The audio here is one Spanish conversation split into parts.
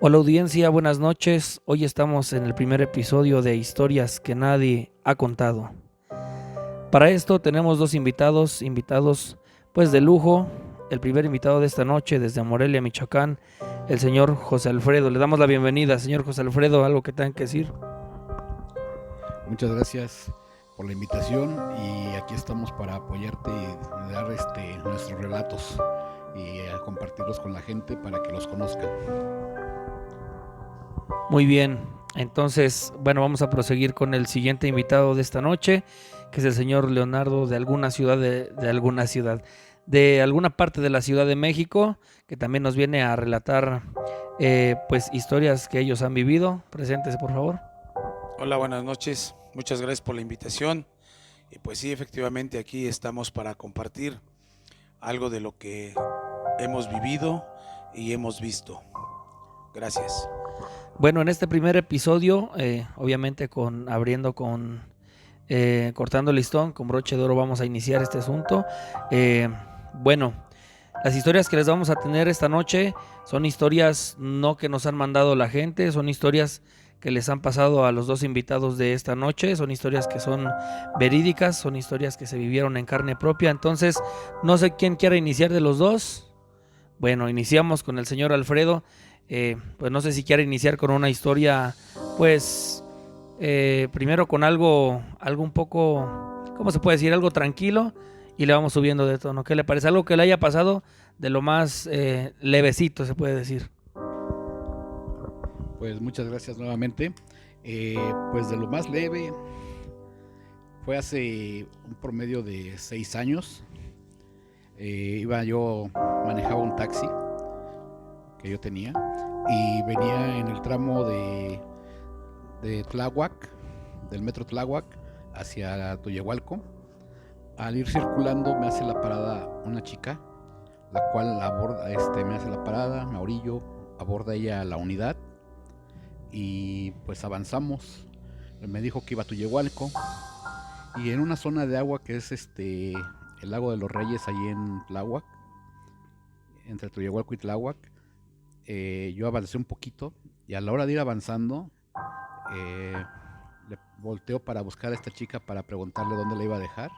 Hola audiencia, buenas noches. Hoy estamos en el primer episodio de Historias que nadie ha contado. Para esto tenemos dos invitados pues de lujo. El primer invitado de esta noche desde Morelia, Michoacán, el señor José Alfredo. Le damos la bienvenida, señor José Alfredo, algo que tengan que decir. Muchas gracias por la invitación y aquí estamos para apoyarte y dar nuestros relatos y compartirlos con la gente para que los conozcan. Muy bien, entonces, bueno, vamos a proseguir con el siguiente invitado de esta noche, que es el señor Leonardo de alguna ciudad, de alguna parte de la Ciudad de México, que también nos viene a relatar pues historias que ellos han vivido. Preséntese, por favor. Hola, buenas noches. Muchas gracias por la invitación. Y pues sí, efectivamente aquí estamos para compartir algo de lo que hemos vivido y hemos visto. Gracias. Bueno, en este primer episodio, obviamente cortando el listón, con broche de oro vamos a iniciar este asunto. Bueno, las historias que les vamos a tener esta noche son historias no que nos han mandado la gente, son historias que les han pasado a los dos invitados de esta noche, son historias que son verídicas, son historias que se vivieron en carne propia. Entonces, no sé quién quiera iniciar de los dos. Bueno, iniciamos con el señor Alfredo. Pues no sé si quiere iniciar con una historia, pues primero con algo un poco, ¿cómo se puede decir? Algo tranquilo, y le vamos subiendo de tono. ¿Qué le parece? Algo que le haya pasado de lo más levecito, se puede decir. Pues muchas gracias nuevamente. Pues de lo más leve fue hace un promedio de 6 años. Manejaba un taxi que yo tenía y venía en el tramo de Tláhuac, del metro Tláhuac hacia Toyehualco. Al ir circulando me hace la parada una chica, la cual me hace la parada, me orillo, aborda ella la unidad y pues avanzamos. Me dijo que iba a Toyehualco y en una zona de agua que es el lago de los Reyes, ahí en Tláhuac, entre Toyehualco y Tláhuac. Yo avancé un poquito y a la hora de ir avanzando le volteo para buscar a esta chica para preguntarle dónde la iba a dejar.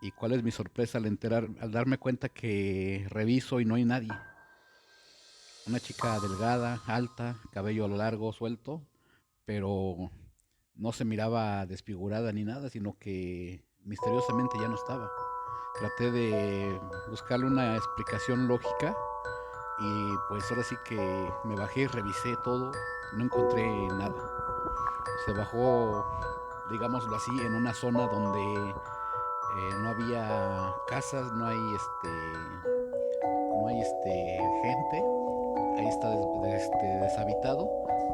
Y cuál es mi sorpresa al darme cuenta que reviso y no hay nadie. Una chica delgada, alta, cabello largo, suelto, pero no se miraba desfigurada ni nada, sino que misteriosamente ya no estaba. Traté de buscarle una explicación lógica y pues ahora sí que me bajé y revisé todo, no encontré nada. Se bajó, digámoslo así, en una zona donde no había casas, no hay gente, ahí está deshabitado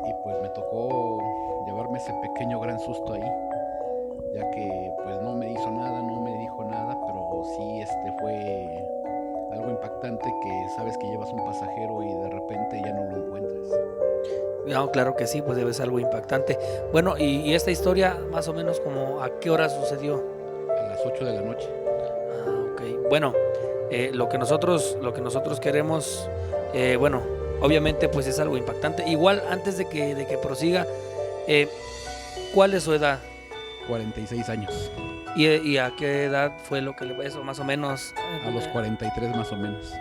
y pues me tocó llevarme ese pequeño gran susto ahí, ya que pues no me hizo nada, no me dijo nada, pero sí fue algo impactante que sabes que llevas un pasajero y de repente ya no lo encuentras. No, claro que sí, pues debe ser algo impactante. Bueno, y esta historia, más o menos, como ¿a qué hora sucedió? A las 8 de la noche. Ok. Bueno, lo que nosotros queremos, bueno, obviamente pues es algo impactante. Igual, antes de que prosiga, eh, ¿cuál es su edad? 46 años. ¿Y a qué edad fue lo que eso más o menos? A los 43 más o menos.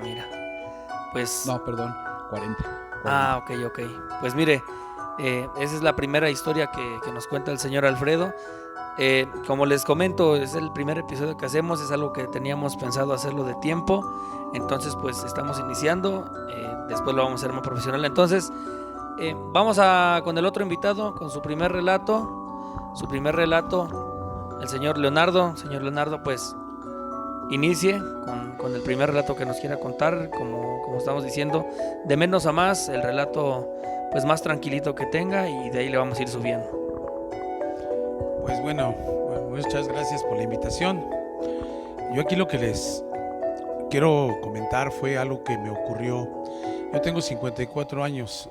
Mira, pues, No, perdón, 40. ok. Pues mire, esa es la primera historia que nos cuenta el señor Alfredo. Como les comento, es el primer episodio que hacemos, es algo que teníamos pensado hacerlo de tiempo, entonces pues estamos iniciando, después lo vamos a hacer más profesional. Entonces vamos con el otro invitado, con su primer relato, el señor Leonardo. Señor Leonardo, pues inicie con el primer relato que nos quiera contar, como estamos diciendo, de menos a más, el relato pues más tranquilito que tenga, y de ahí le vamos a ir subiendo. Pues bueno, muchas gracias por la invitación. Yo aquí lo que les quiero comentar fue algo que me ocurrió. Yo tengo 54 años,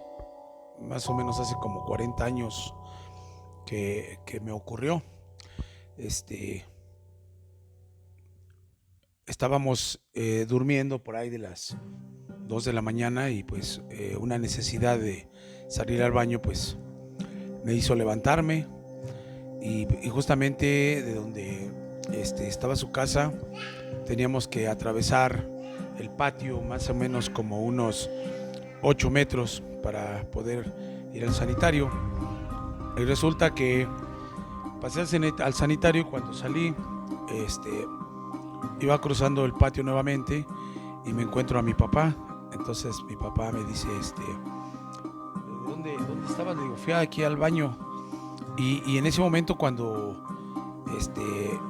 más o menos hace como 40 años que me ocurrió. Estábamos durmiendo por ahí de las 2 de la mañana y pues una necesidad de salir al baño pues me hizo levantarme y justamente de donde estaba su casa teníamos que atravesar el patio más o menos como unos 8 metros para poder ir al sanitario. Y resulta que pasé al sanitario y cuando salí iba cruzando el patio nuevamente y me encuentro a mi papá. Entonces mi papá me dice, ¿dónde estabas? Le digo, fui aquí al baño. Y en ese momento cuando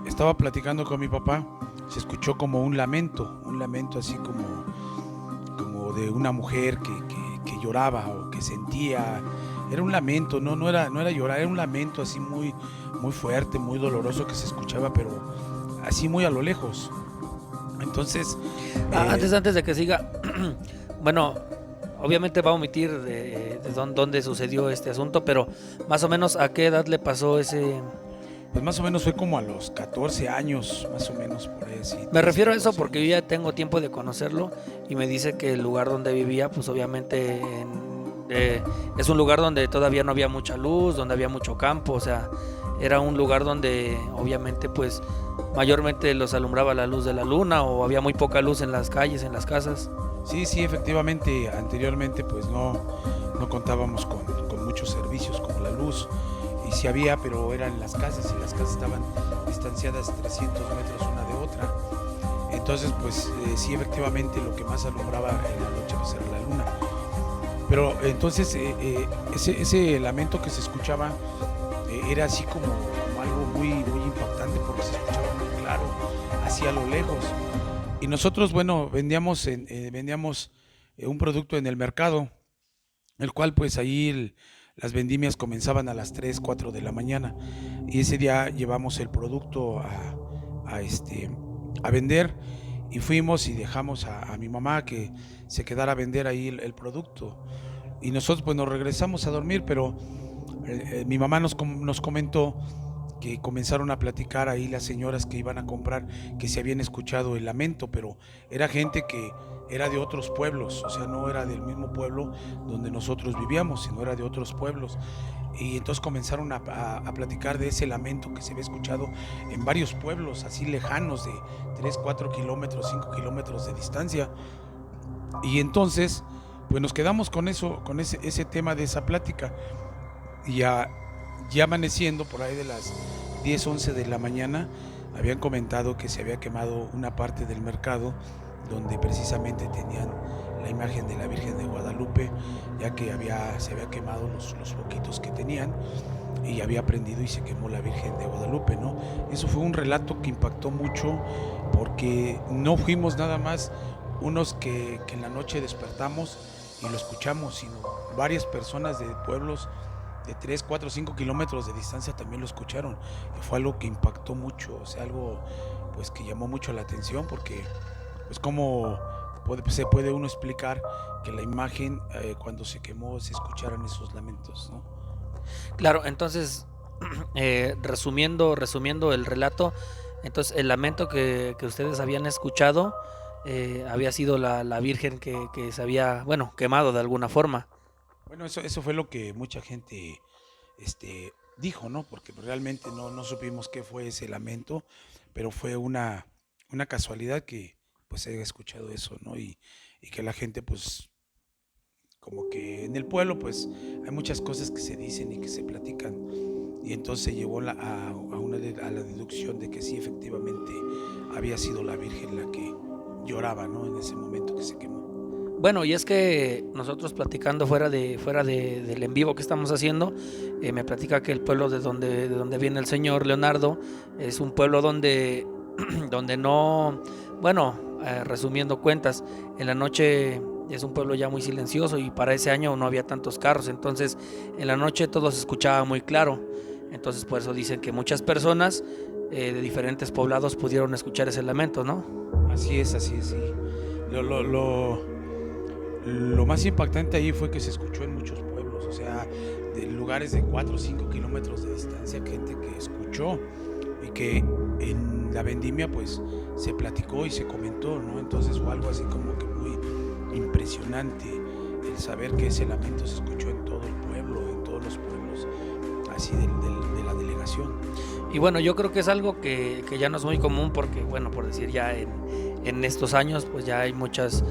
estaba platicando con mi papá, se escuchó como un lamento así como de una mujer que lloraba o que sentía. Era un lamento, no era llorar, era un lamento así muy, muy fuerte, muy doloroso que se escuchaba, pero así muy a lo lejos. Entonces... Antes de que siga, bueno, obviamente va a omitir de dónde sucedió este asunto, pero más o menos ¿a qué edad le pasó ese...? Pues más o menos fue como a los 14 años, más o menos por ahí. Sí, me refiero a eso porque yo ya tengo tiempo de conocerlo y me dice que el lugar donde vivía, pues obviamente es un lugar donde todavía no había mucha luz, donde había mucho campo, o sea, era un lugar donde obviamente pues mayormente los alumbraba la luz de la luna o había muy poca luz en las calles, en las casas. Sí, efectivamente, anteriormente pues no contábamos con muchos servicios como la luz. Y sí había, pero eran las casas y las casas estaban distanciadas 300 metros una de otra. Entonces, pues sí, efectivamente lo que más alumbraba en la noche pues, era la luna. Pero entonces ese lamento que se escuchaba era así como algo muy, muy impactante porque se escuchaba muy claro, así a lo lejos. Y nosotros, bueno, vendíamos un producto en el mercado, el cual pues ahí las vendimias comenzaban a las 3, 4 de la mañana y ese día llevamos el producto a vender y fuimos y dejamos a mi mamá que se quedara a vender ahí el producto y nosotros pues nos regresamos a dormir, pero mi mamá nos comentó que comenzaron a platicar ahí las señoras que iban a comprar que se habían escuchado el lamento, pero era gente que era de otros pueblos, o sea, no era del mismo pueblo donde nosotros vivíamos, sino era de otros pueblos. Y entonces comenzaron a platicar de ese lamento que se había escuchado en varios pueblos así lejanos de 3, 4 kilómetros, 5 kilómetros de distancia. Y entonces, pues nos quedamos con eso, con ese tema de esa plática. Y ya amaneciendo por ahí de las 10, 11 de la mañana, habían comentado que se había quemado una parte del mercado donde precisamente tenían la imagen de la Virgen de Guadalupe, ya que se había quemado los foquitos que tenían y había prendido y se quemó la Virgen de Guadalupe, ¿no? Eso fue un relato que impactó mucho porque no fuimos nada más unos que en la noche despertamos y lo escuchamos, sino varias personas de pueblos de 3, 4, 5 kilómetros de distancia también lo escucharon y fue algo que impactó mucho, o sea, algo pues que llamó mucho la atención porque pues cómo se puede uno explicar que la imagen cuando se quemó se escucharan esos lamentos, ¿no? Claro, entonces resumiendo el relato, entonces el lamento que ustedes habían escuchado había sido la Virgen que se había, bueno, quemado de alguna forma. Bueno, eso fue lo que mucha gente dijo, ¿no? Porque realmente no supimos qué fue ese lamento, pero fue una casualidad que pues haya escuchado eso, ¿no? Y que la gente pues como que en el pueblo pues hay muchas cosas que se dicen y que se platican y entonces se llevó a la deducción de que sí, efectivamente había sido la Virgen la que lloraba, ¿no? En ese momento que se quemó. Bueno, y es que nosotros platicando fuera del en vivo que estamos haciendo, me platica que el pueblo de donde viene el señor Leonardo es un pueblo donde no, bueno, resumiendo cuentas, en la noche es un pueblo ya muy silencioso y para ese año no había tantos carros, entonces en la noche todo se escuchaba muy claro, entonces por eso dicen que muchas personas de diferentes poblados pudieron escuchar ese lamento, ¿no? Así es, sí. Lo más impactante ahí fue que se escuchó en muchos pueblos, o sea, de lugares de 4 o 5 kilómetros de distancia, gente que escuchó y que en la vendimia pues se platicó y se comentó, ¿no? Entonces fue algo así como que muy, impresionante el saber que ese lamento se escuchó en todo el pueblo, en todos los pueblos, así de la delegación. Y bueno, yo creo que es algo que ya no es muy común porque, bueno, por decir ya en estos años, pues ya hay muchos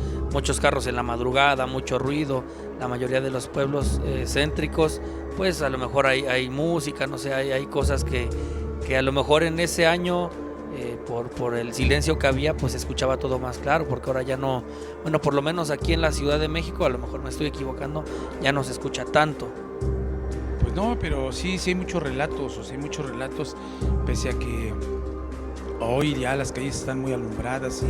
carros en la madrugada, mucho ruido. La mayoría de los pueblos céntricos, pues a lo mejor hay música, no sé, hay cosas que a lo mejor en ese año, por el silencio que había, pues se escuchaba todo más claro, porque ahora ya no, bueno, por lo menos aquí en la Ciudad de México, a lo mejor me estoy equivocando, ya no se escucha tanto. Pues no, pero sí hay muchos relatos, pese a que hoy ya las calles están muy alumbradas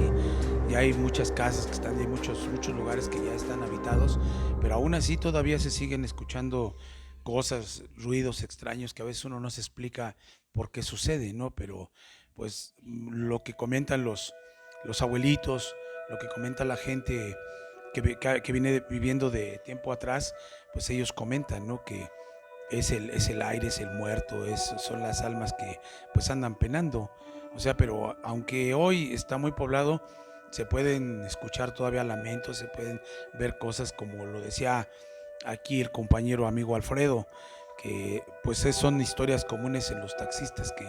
y hay muchas casas que están, hay muchos lugares que ya están habitados, pero aún así todavía se siguen escuchando cosas, ruidos extraños que a veces uno no se explica por qué sucede, ¿no? Pero pues lo que comentan los abuelitos, lo que comenta la gente que viene viviendo de tiempo atrás, pues ellos comentan, ¿no? Que es el aire, es el muerto, son las almas que pues andan penando. O sea, pero aunque hoy está muy poblado, se pueden escuchar todavía lamentos, se pueden ver cosas como lo decía aquí el compañero amigo Alfredo, que pues son historias comunes en los taxistas, que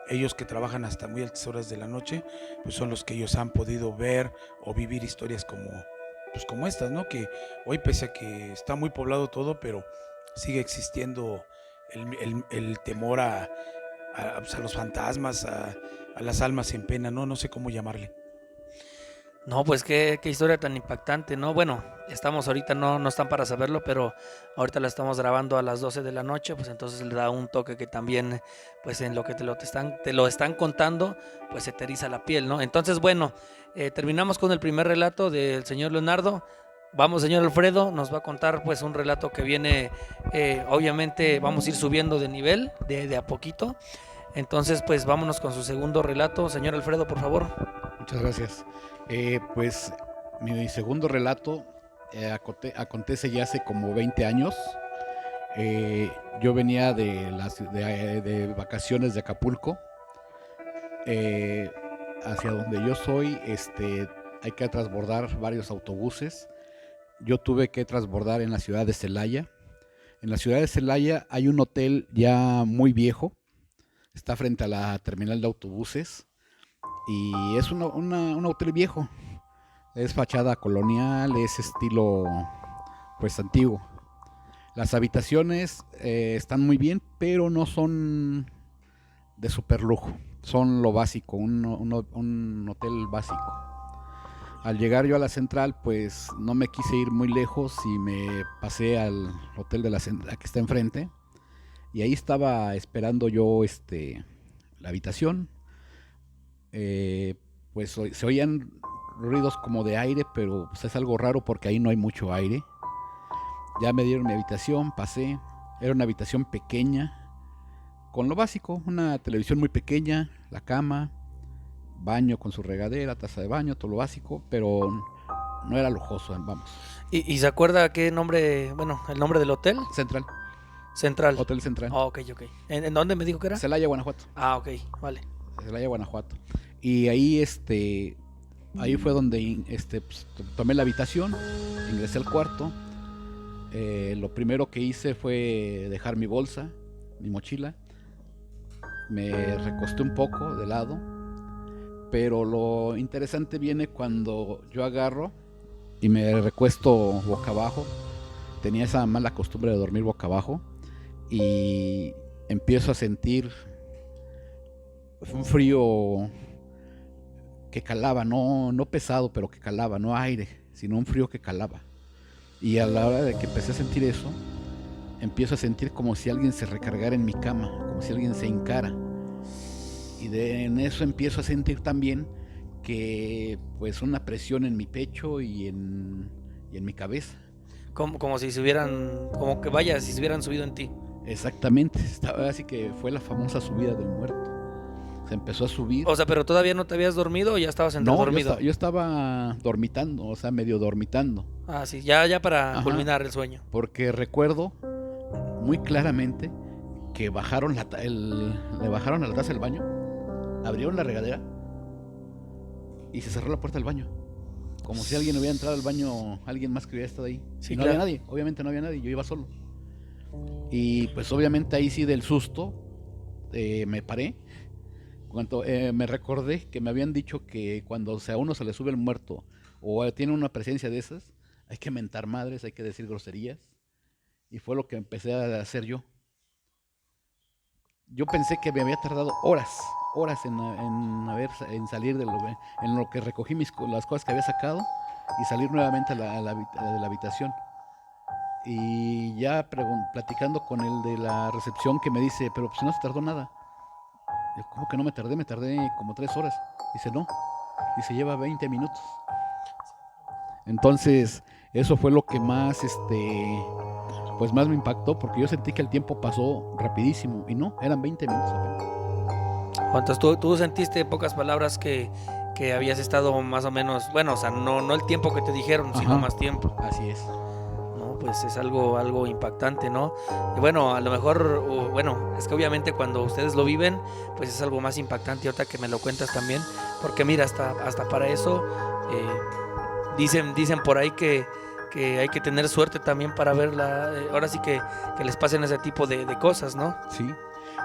ellos que trabajan hasta muy altas horas de la noche, pues son los que ellos han podido ver o vivir historias como estas, ¿no? Que hoy, pese a que está muy poblado todo, pero sigue existiendo el temor pues, a los fantasmas, a las almas en pena, ¿no? No sé cómo llamarle. No, pues qué historia tan impactante, ¿no? Bueno, estamos ahorita, no están para saberlo, pero ahorita la estamos grabando a las 12 de la noche, pues entonces le da un toque que también, pues en lo que te lo están contando, pues se te eriza la piel, ¿no? Entonces, bueno, terminamos con el primer relato del señor Leonardo. Vamos, señor Alfredo, nos va a contar pues un relato que viene, obviamente vamos a ir subiendo de nivel, de a poquito. Entonces, pues vámonos con su segundo relato. Señor Alfredo, por favor. Muchas gracias. Pues mi segundo relato acontece ya hace como 20 años. Yo venía de vacaciones de Acapulco. Hacia donde yo soy, hay que transbordar varios autobuses. Yo tuve que transbordar en la ciudad de Celaya. En la ciudad de Celaya hay un hotel ya muy viejo. Está frente a la terminal de autobuses. Y es un hotel viejo. Es fachada colonial, es estilo pues antiguo. Las habitaciones están muy bien, pero no son de super lujo. Son lo básico, un hotel básico. Al llegar yo a la central, pues no me quise ir muy lejos y me pasé al hotel de la central que está enfrente. Y ahí estaba esperando yo la habitación. Pues se oían ruidos como de aire, pero pues es algo raro porque ahí no hay mucho aire. Ya me dieron mi habitación, pasé. Era una habitación pequeña, con lo básico, una televisión muy pequeña, la cama, baño con su regadera, taza de baño, todo lo básico, pero no era lujoso, vamos. ¿Y se acuerda qué nombre, bueno, el nombre del hotel? Central. Hotel Central. Oh, ok. ¿En dónde me dijo que era? Celaya, Guanajuato. Ah, ok, vale. Celaya, Guanajuato. Y ahí, ahí fue donde pues, tomé la habitación, ingresé al cuarto. Lo primero que hice fue dejar mi bolsa, mi mochila. Me recosté un poco de lado, pero lo interesante viene cuando yo agarro y me recuesto boca abajo. Tenía esa mala costumbre de dormir boca abajo y empiezo a sentir un frío que calaba, no pesado, pero que calaba, no aire, sino un frío que calaba. Y a la hora de que empecé a sentir eso, empiezo a sentir como si alguien se recargara en mi cama, como si alguien se hincara. Y en eso empiezo a sentir también que pues una presión en mi pecho y en mi cabeza. Como si se hubieran, como que vaya, si se hubieran subido en ti. Exactamente, estaba así que fue la famosa subida del muerto. Se empezó a subir. O sea, pero todavía no te habías dormido o ya estabas dormido. Yo estaba dormitando, o sea, medio dormitando. Ah, sí, ya para Ajá, culminar el sueño. Porque recuerdo muy claramente que le bajaron a la taza del baño, abrieron la regadera y se cerró la puerta del baño. como si alguien hubiera entrado al baño, alguien más que hubiera estado ahí. Sí, Y no claro. había nadie, obviamente no había nadie, yo iba solo. Y pues obviamente ahí sí del susto me paré. Cuando me recordé que me habían dicho que cuando a uno se le sube el muerto o tiene una presencia de esas, hay que mentar madres, hay que decir groserías. Y fue lo que empecé a hacer yo. Yo pensé que me había tardado horas en salir en lo que recogí las cosas que había sacado y salir nuevamente de la habitación. Y ya platicando con el de la recepción que me dice, pero pues no se tardó nada. Yo, ¿cómo que no me tardé? Me tardé como 3 horas. Dice, no. Dice, lleva 20 minutos. Entonces, eso fue lo que más, pues más me impactó, porque yo sentí que el tiempo pasó rapidísimo. Y no, eran 20 minutos apenas. Entonces tú sentiste en pocas palabras que habías estado más o menos, bueno, o sea, no el tiempo que te dijeron, sino Ajá. más tiempo. Así es. No, pues es algo impactante, ¿no? Y bueno, a lo mejor, bueno, es que obviamente cuando ustedes lo viven, pues es algo más impactante, ahorita que me lo cuentas también, porque mira, hasta para eso dicen por ahí que hay que tener suerte también para verla, ahora sí que les pasen ese tipo de cosas, ¿no? Sí.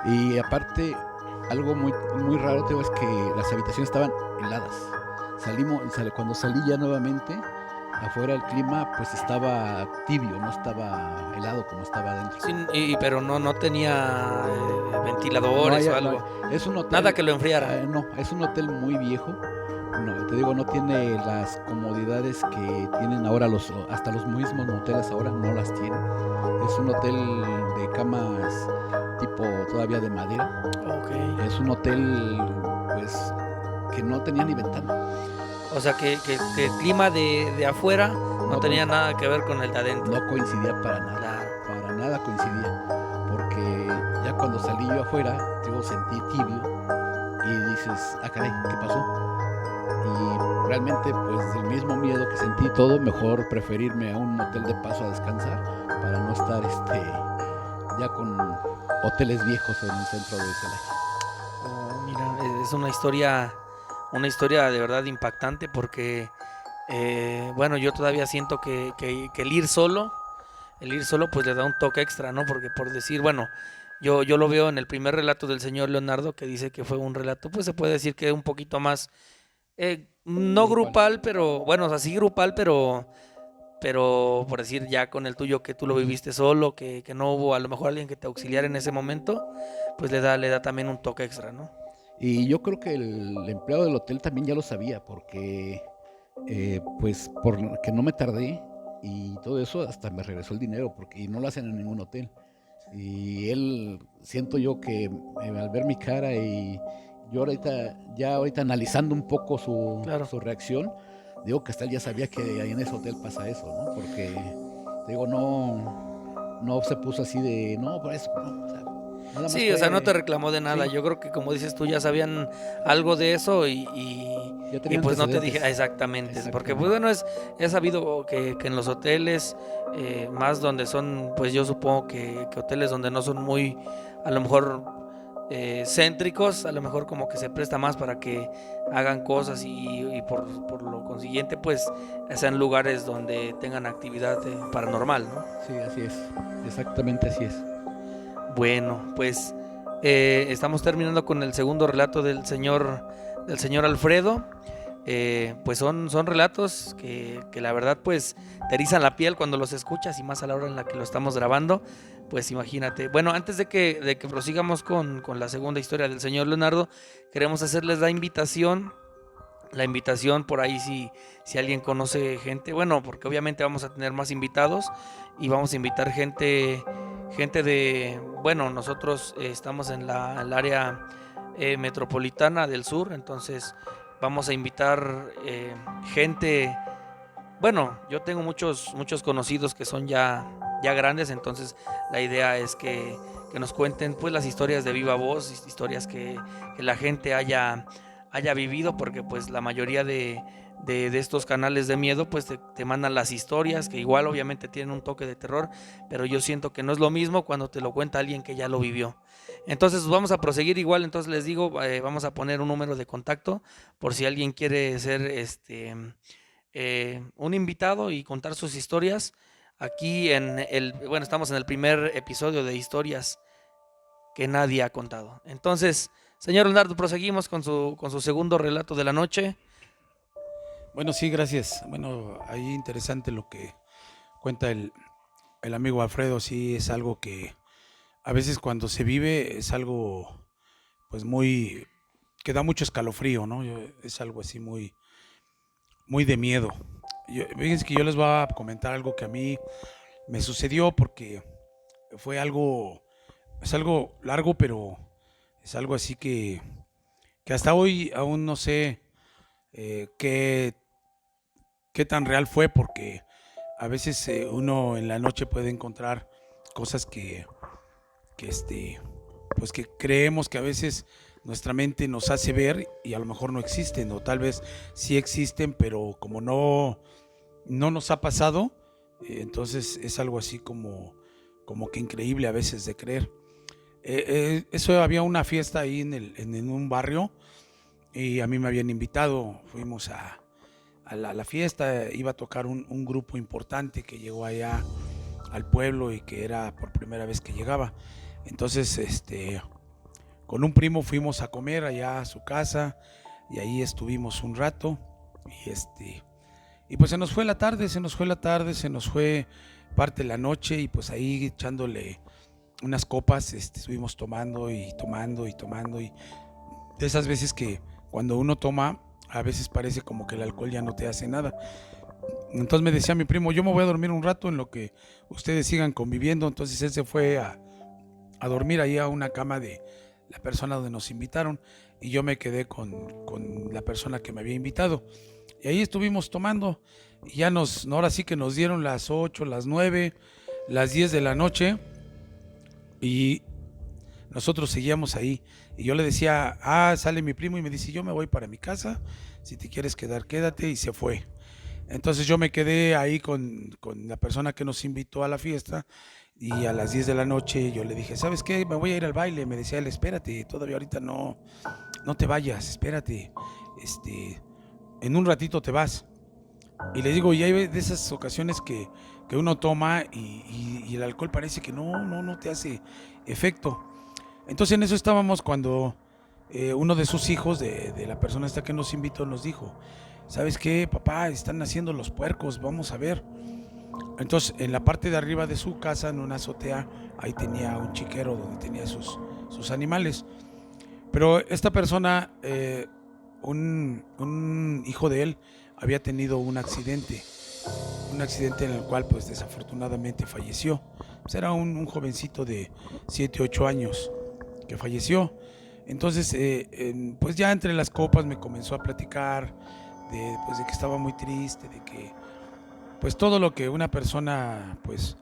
Y aparte, algo muy raro, te digo, es que las habitaciones estaban heladas. Cuando salí ya nuevamente, afuera el clima pues estaba tibio, no estaba helado como estaba adentro. Sí, pero no tenía No ventiladores hay, o algo, es un hotel, nada que lo enfriara. no, es un hotel muy viejo. No, te digo, no tiene las comodidades que tienen ahora hasta los mismos moteles ahora no las tienen. Es un hotel de camas tipo todavía de madera. Ok. Es un hotel pues que no tenía ni ventana. O sea que el clima de afuera no No tenía coinc- nada que ver con el de adentro. No coincidía Claro. para nada coincidía. Porque ya cuando salí yo afuera, digo, sentí tibio y dices, ah caray, ¿qué pasó? Y realmente pues del mismo miedo que sentí todo, mejor preferirme a un hotel de paso a descansar para no estar ya con hoteles viejos en el centro de Celaya. Oh, mira, es una historia de verdad impactante porque, bueno, yo todavía siento que el ir solo pues le da un toque extra, ¿no? Porque por decir, bueno, yo lo veo en el primer relato del señor Leonardo que dice que fue un relato, pues se puede decir que un poquito más, no Grupal. grupal, pero, bueno, o sea, sí grupal, pero por decir ya con el tuyo que tú lo viviste solo, que no hubo a lo mejor alguien que te auxiliara en ese momento, pues le da también un toque extra, ¿no? Y yo creo que el empleado del hotel también ya lo sabía, porque pues por que no me tardé y todo eso, hasta me regresó el dinero, porque y no lo hacen en ningún hotel. Y él, siento yo que al ver mi cara y yo ahorita analizando un poco Claro. su reacción, digo que hasta él ya sabía que ahí en ese hotel pasa eso, ¿no? Porque, te digo, no se puso así de, no, por eso, no, o sea, nada más Sí, o sea, no te fue, reclamó de nada. sí, Yo creo que como dices tú ya sabían algo de eso ya y tenía pues no te dije antecedentes. exactamente. Porque pues Exactamente. bueno, es sabido que en los hoteles, más donde son, pues yo supongo que hoteles donde no son muy, a lo mejor céntricos, a lo mejor como que se presta más para que hagan cosas y por lo consiguiente pues sean lugares donde tengan actividad paranormal, ¿no? Sí, así es. Exactamente así es. Bueno, pues estamos terminando con el segundo relato del señor Alfredo. Pues son relatos que la verdad pues te erizan la piel cuando los escuchas y más a la hora en la que lo estamos grabando. Pues imagínate. Bueno, antes de que prosigamos con la segunda historia del señor Leonardo, queremos hacerles la invitación. La invitación por ahí si alguien conoce gente, bueno, porque obviamente vamos a tener más invitados y vamos a invitar gente de, bueno, nosotros estamos en el área metropolitana del sur, entonces vamos a invitar gente, bueno, yo tengo muchos conocidos que son ya grandes, entonces la idea es que nos cuenten pues las historias de viva voz, historias que la gente haya vivido, porque pues la mayoría de estos canales de miedo pues te mandan las historias, que igual obviamente tienen un toque de terror, pero yo siento que no es lo mismo cuando te lo cuenta alguien que ya lo vivió. Entonces vamos a proseguir igual, entonces les digo, vamos a poner un número de contacto por si alguien quiere ser un invitado y contar sus historias. Aquí bueno, estamos en el primer episodio de historias que nadie ha contado. Entonces, señor Leonardo, proseguimos con su segundo relato de la noche. Bueno, sí, gracias. Bueno, ahí interesante lo que cuenta el amigo Alfredo. Sí, es algo que a veces cuando se vive es algo pues muy, que da mucho escalofrío, ¿no? Es algo así muy, muy de miedo. Fíjense que yo les voy a comentar algo que a mí me sucedió porque fue algo, es algo largo, pero es algo así que hasta hoy aún no sé qué, qué tan real fue, porque a veces uno en la noche puede encontrar cosas que pues que creemos que a veces nuestra mente nos hace ver y a lo mejor no existen, o tal vez sí existen, pero como no nos ha pasado, entonces es algo así como que increíble a veces de creer. Eso había una fiesta ahí en un barrio y a mí me habían invitado, fuimos a la fiesta, iba a tocar un grupo importante que llegó allá al pueblo y que era por primera vez que llegaba. Entonces, con un primo fuimos a comer allá a su casa y ahí estuvimos un rato y pues se nos fue la tarde, se nos fue parte de la noche y pues ahí echándole unas copas, estuvimos tomando y tomando y tomando y de esas veces que cuando uno toma a veces parece como que el alcohol ya no te hace nada. Entonces me decía mi primo, yo me voy a dormir un rato en lo que ustedes sigan conviviendo. Entonces él se fue a dormir ahí a una cama de la persona donde nos invitaron y yo me quedé con la persona que me había invitado. Y ahí estuvimos tomando y ya ahora sí que nos dieron las 8, las 9, las 10 de la noche y nosotros seguíamos ahí. Y yo le decía, sale mi primo y me dice, yo me voy para mi casa, si te quieres quedar, quédate, y se fue. Entonces yo me quedé ahí con la persona que nos invitó a la fiesta y a las 10 de la noche yo le dije, ¿sabes qué? Me voy a ir al baile. Me decía él, espérate, todavía ahorita no te vayas, espérate, en un ratito te vas. Y le digo, y hay de esas ocasiones que uno toma y el alcohol parece que no te hace efecto. Entonces en eso estábamos cuando uno de sus hijos, de la persona esta que nos invitó, nos dijo, ¿sabes qué, papá? Están naciendo los puercos, vamos a ver. Entonces en la parte de arriba de su casa, en una azotea, ahí tenía un chiquero donde tenía sus animales. Pero esta persona, un hijo de él, había tenido un accidente en el cual pues desafortunadamente falleció. Pues era un jovencito de 7, 8 años que falleció. Entonces, pues ya entre las copas me comenzó a platicar pues de que estaba muy triste, de que pues todo lo que una persona pues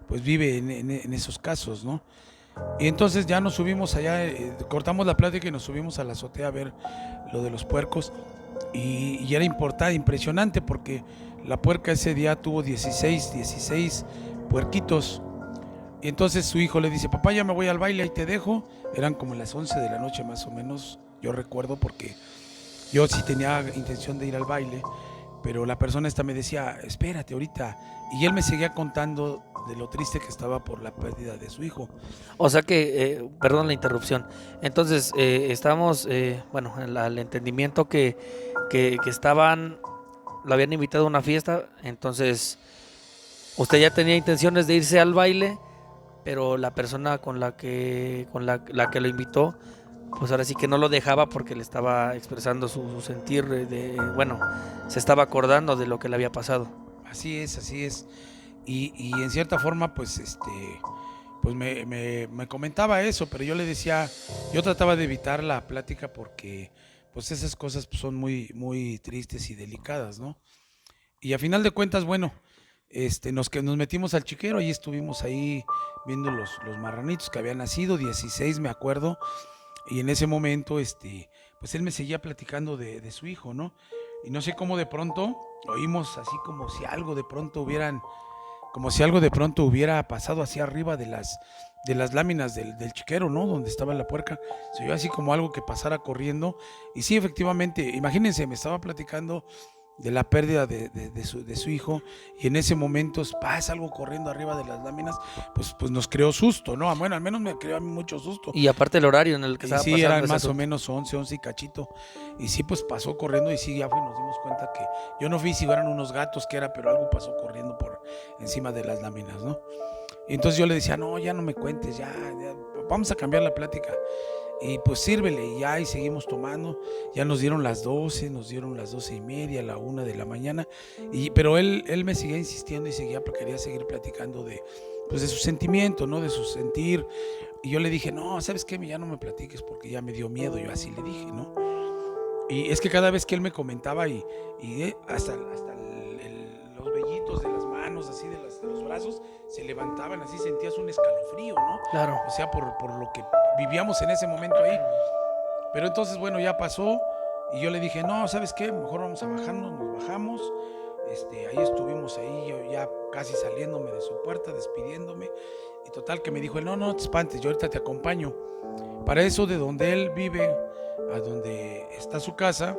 vive en esos casos, ¿no? Y entonces ya nos subimos allá, cortamos la plática y nos subimos a la azotea a ver lo de los puercos. Y era impresionante porque la puerca ese día tuvo 16 puerquitos. Y entonces su hijo le dice, papá, ya me voy al baile, ahí te dejo. Eran como las 11 de la noche más o menos, yo recuerdo, porque yo sí tenía intención de ir al baile, pero la persona esta me decía, espérate ahorita. Y él me seguía contando de lo triste que estaba por la pérdida de su hijo. O sea que, perdón la interrupción. Entonces, estamos, bueno, al entendimiento que estaban, lo habían invitado a una fiesta. Entonces, usted ya tenía intenciones de irse al baile, pero la persona la que lo invitó, pues ahora sí que no lo dejaba porque le estaba expresando su sentir bueno, se estaba acordando de lo que le había pasado. Así es, así es. Y en cierta forma, pues me comentaba eso, pero yo le decía, yo trataba de evitar la plática porque pues esas cosas pues, son muy, muy tristes y delicadas, ¿no? Y a final de cuentas, bueno, nos metimos al chiquero, ahí estuvimos ahí viendo los marranitos que habían nacido, 16 me acuerdo, y en ese momento, pues él me seguía platicando de su hijo, ¿no? Y no sé cómo de pronto oímos así como si algo de pronto hubiera pasado hacia arriba de las láminas del chiquero, ¿no? Donde estaba la puerca. Se oyó así como algo que pasara corriendo. Y sí, efectivamente, imagínense, me estaba platicando la pérdida de su hijo, y en ese momento pasa algo corriendo arriba de las láminas, pues nos creó susto, ¿no? Bueno, al menos me creó a mí mucho susto. Y aparte el horario en el que Y estaba sí, pasando eran ese más o asunto. menos 11 y cachito. Y sí, pues pasó corriendo y sí, ya nos dimos cuenta que yo no vi si eran unos gatos que era, pero algo pasó corriendo por encima de las láminas, ¿no? Y entonces yo le decía, no, ya no me cuentes, ya, vamos a cambiar la plática. Y pues sírvele, y ya, y seguimos tomando. Ya nos dieron las 12, nos dieron las 12:30, la 1 de la mañana. Pero él me seguía insistiendo y quería seguir platicando pues de su sentimiento, ¿no? De su sentir. Y yo le dije, no, ¿sabes qué? Ya no me platiques porque ya me dio miedo. Yo así le dije, ¿no? Y es que cada vez que él me comentaba hasta los vellitos de las manos, así de los brazos, se levantaban, así sentías un escalofrío, ¿no? Claro. O sea, por lo que vivíamos en ese momento ahí. Pero entonces, bueno, ya pasó y yo le dije, no, ¿sabes qué? Mejor vamos a bajarnos, nos bajamos. Ahí estuvimos ahí, yo ya casi saliéndome de su puerta, despidiéndome. Y total que me dijo, no te espantes, yo ahorita te acompaño. Para eso, de donde él vive a donde está su casa,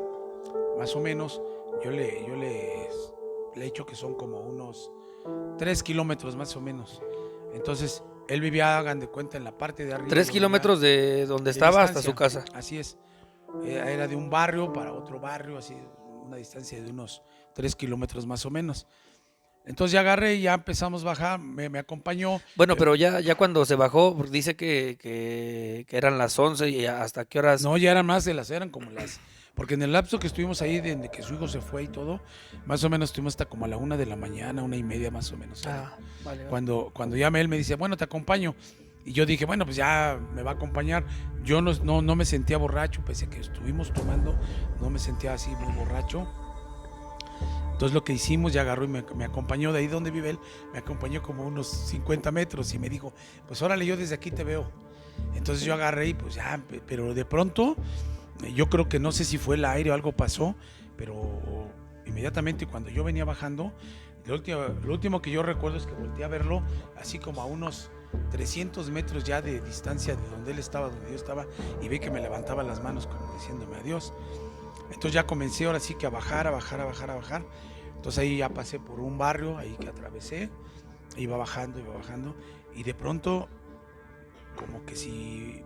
más o menos, yo le he dicho que son como unos 3 kilómetros más o menos. Entonces, él vivía, hagan de cuenta, en la parte de arriba. 3 kilómetros de donde estaba hasta su casa. Así es. Era de un barrio para otro barrio, así, una distancia de unos 3 kilómetros más o menos. Entonces ya agarré y ya empezamos a bajar, me acompañó. Bueno, pero ya cuando se bajó, dice que eran las 11 y hasta qué horas. No, ya eran más eran como las... Porque en el lapso que estuvimos ahí, desde que su hijo se fue y todo, más o menos estuvimos hasta como a la 1 de la mañana, 1:30 más o menos. Vale. Cuando ya él me dice, bueno, te acompaño. Y yo dije, bueno, pues ya me va a acompañar. Yo no me sentía borracho, pese a que estuvimos tomando, no me sentía así muy borracho. Entonces lo que hicimos, ya agarró y me acompañó de ahí donde vive él, me acompañó como unos 50 metros y me dijo, pues órale, yo desde aquí te veo. Entonces yo agarré y pues ya, pero de pronto, yo creo que no sé si fue el aire o algo pasó, pero inmediatamente cuando yo venía bajando, lo último que yo recuerdo es que volteé a verlo así como a unos 300 metros ya de distancia de donde él estaba, donde yo estaba, y vi que me levantaba las manos como diciéndome adiós. Entonces ya comencé ahora sí que a bajar. Entonces ahí ya pasé por un barrio, ahí que atravesé, iba bajando, y de pronto, como que si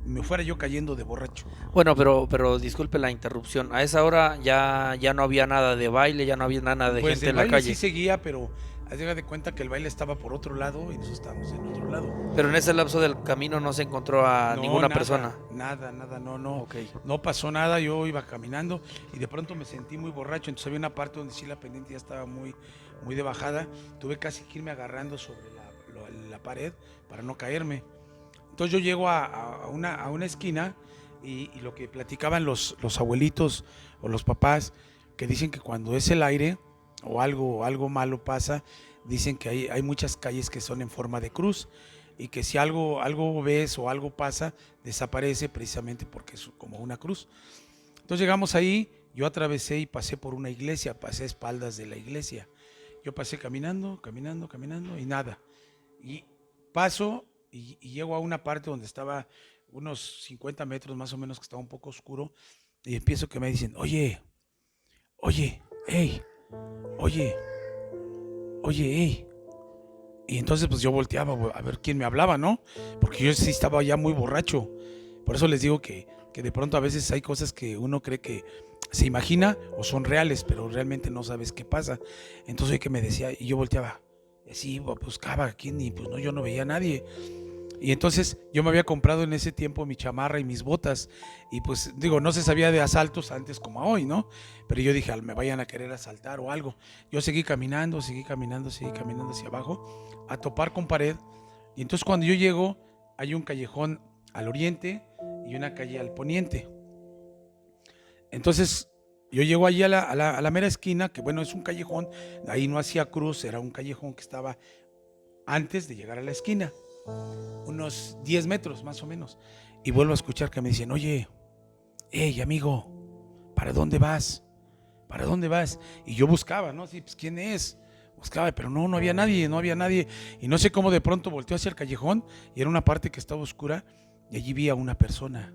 me fuera yo cayendo de borracho. Bueno, pero disculpe la interrupción. A esa hora ya no había nada de baile, ya no había nada de Pues gente el en la baile calle. sí seguía, pero haga de cuenta que el baile estaba por otro lado y nosotros estábamos en otro lado. Pero en ese lapso del camino no se encontró a ninguna Nada, persona. Nada, no. Okay. No pasó nada, yo iba caminando y de pronto me sentí muy borracho, entonces había una parte donde sí la pendiente ya estaba muy de bajada, tuve casi que irme agarrando sobre la pared para no caerme. Entonces yo llego a una esquina y lo que platicaban los abuelitos o los papás, que dicen que cuando es el aire o algo malo pasa, dicen que hay muchas calles que son en forma de cruz y que si algo ves o algo pasa, desaparece precisamente porque es como una cruz. Entonces llegamos ahí, yo atravesé y pasé por una iglesia, pasé a espaldas de la iglesia. Yo pasé caminando y nada. Y paso y llego a una parte donde estaba unos 50 metros más o menos, que estaba un poco oscuro, y empiezo que me dicen, oye, hey, oye, hey. Y entonces pues yo volteaba a ver quién me hablaba, ¿no? Porque yo sí estaba ya muy borracho. Por eso les digo que de pronto a veces hay cosas que uno cree que se imagina o son reales, pero realmente no sabes qué pasa. Entonces que me decía, y yo volteaba, sí, buscaba a quién, y pues no, yo no veía a nadie. Y entonces yo me había comprado en ese tiempo mi chamarra y mis botas, y pues digo, no se sabía de asaltos antes como hoy, ¿no? Pero yo dije, me vayan a querer asaltar o algo. Yo seguí caminando hacia abajo, a topar con pared, y entonces cuando yo llego, hay un callejón al oriente y una calle al poniente. Entonces yo llego allí a la mera esquina, que bueno, es un callejón, ahí no hacía cruz, era un callejón que estaba antes de llegar a la esquina, unos 10 metros más o menos, y vuelvo a escuchar que me dicen, oye, hey amigo, ¿para dónde vas? Y yo buscaba, ¿no? Sí, pues ¿quién es? Buscaba, pero no había nadie, y no sé cómo de pronto volteó hacia el callejón, y era una parte que estaba oscura, y allí vi a una persona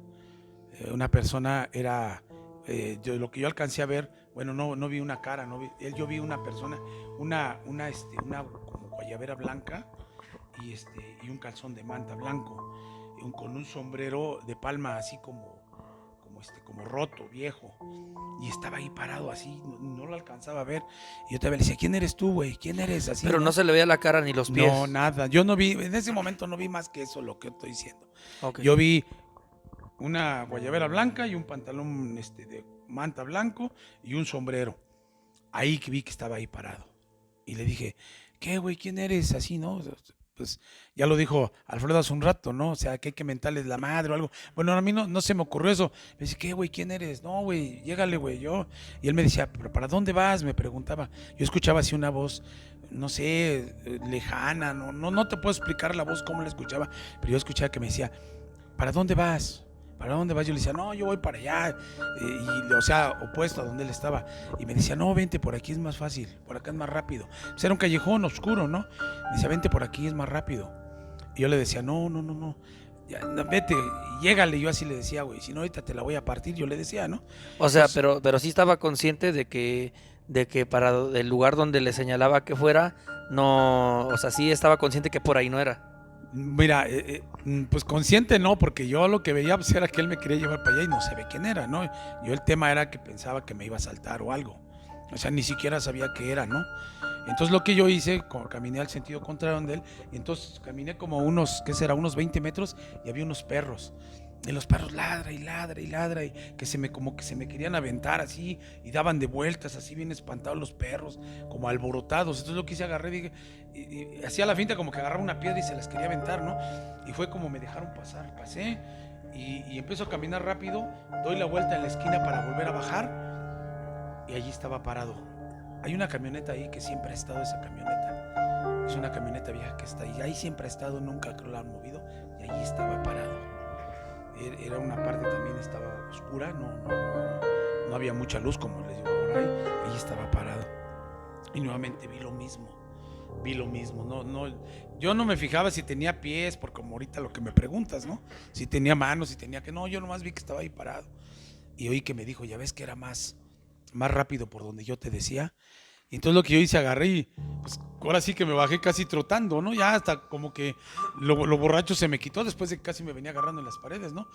era, lo que yo alcancé a ver, bueno, no vi una cara, yo vi una persona, una como guayabera blanca y un calzón de manta blanco, con un sombrero de palma así como roto, viejo, y estaba ahí parado así, no lo alcanzaba a ver, y yo todavía le decía, ¿quién eres tú, güey? ¿Quién eres? Así, Pero no se le veía la cara ni los pies. No, nada, yo no vi, en ese momento no vi más que eso, lo que estoy diciendo. Okay. Yo vi una guayabera blanca y un pantalón de manta blanco y un sombrero. Ahí que vi que estaba ahí parado. Y le dije, ¿qué, güey? ¿Quién eres? Así, ¿no? Pues ya lo dijo Alfredo hace un rato, ¿no? O sea, que hay que mentarles la madre o algo. Bueno, a mí no se me ocurrió eso. Me dice, ¿qué, güey? ¿Quién eres? No, güey, llégale, güey, yo. Y él me decía, ¿pero para dónde vas? Me preguntaba. Yo escuchaba así una voz, no sé, lejana, no te puedo explicar la voz, cómo la escuchaba, pero yo escuchaba que me decía, ¿para dónde vas? ¿Para dónde vas? Yo le decía, no, yo voy para allá, o sea, opuesto a donde él estaba. Y me decía, no, vente, por aquí es más fácil, por acá es más rápido. Pues era un callejón oscuro, ¿no? Me decía, vente por aquí, es más rápido. Y yo le decía, no, ya, no, vete, llégale. Yo así le decía, güey, si no, ahorita te la voy a partir, yo le decía, ¿no? O sea, Entonces, pero sí estaba consciente de que para el lugar donde le señalaba que fuera, no, o sea, sí estaba consciente que por ahí no era. mira, pues consciente no, porque yo lo que veía pues, era que él me quería llevar para allá y no se ve quién era, ¿no? Yo el tema era que pensaba que me iba a saltar o algo. O sea, ni siquiera sabía qué era, ¿no? Entonces lo que yo hice, caminé al sentido contrario de él, y entonces caminé como ¿qué será? Unos 20 metros y había unos perros. Y los perros ladra y ladra y ladra y como que se me querían aventar así y daban de vueltas así bien espantados los perros, como alborotados. Entonces lo que hice, agarré, dije, y hacía la finta como que agarraba una piedra y se las quería aventar, ¿no? Y fue como me dejaron pasar, pasé y empiezo a caminar rápido, doy la vuelta en la esquina para volver a bajar y allí estaba parado. Hay una camioneta ahí que siempre ha estado, esa camioneta. Es una camioneta vieja que está ahí. Ahí siempre ha estado, nunca creo la han movido. Y allí estaba parado. Era una parte también, estaba oscura, no había mucha luz, como les digo ahora. Ahí estaba parado. Y nuevamente vi lo mismo. Yo no me fijaba si tenía pies, porque como ahorita lo que me preguntas, ¿no? Si tenía manos, si tenía que. No, yo nomás vi que estaba ahí parado. Y oí que me dijo, ya ves que era más rápido por donde yo te decía. Y entonces lo que yo hice, agarré y pues ahora sí que me bajé casi trotando, ¿no? Ya hasta como que lo borracho se me quitó después de que casi me venía agarrando en las paredes, ¿no?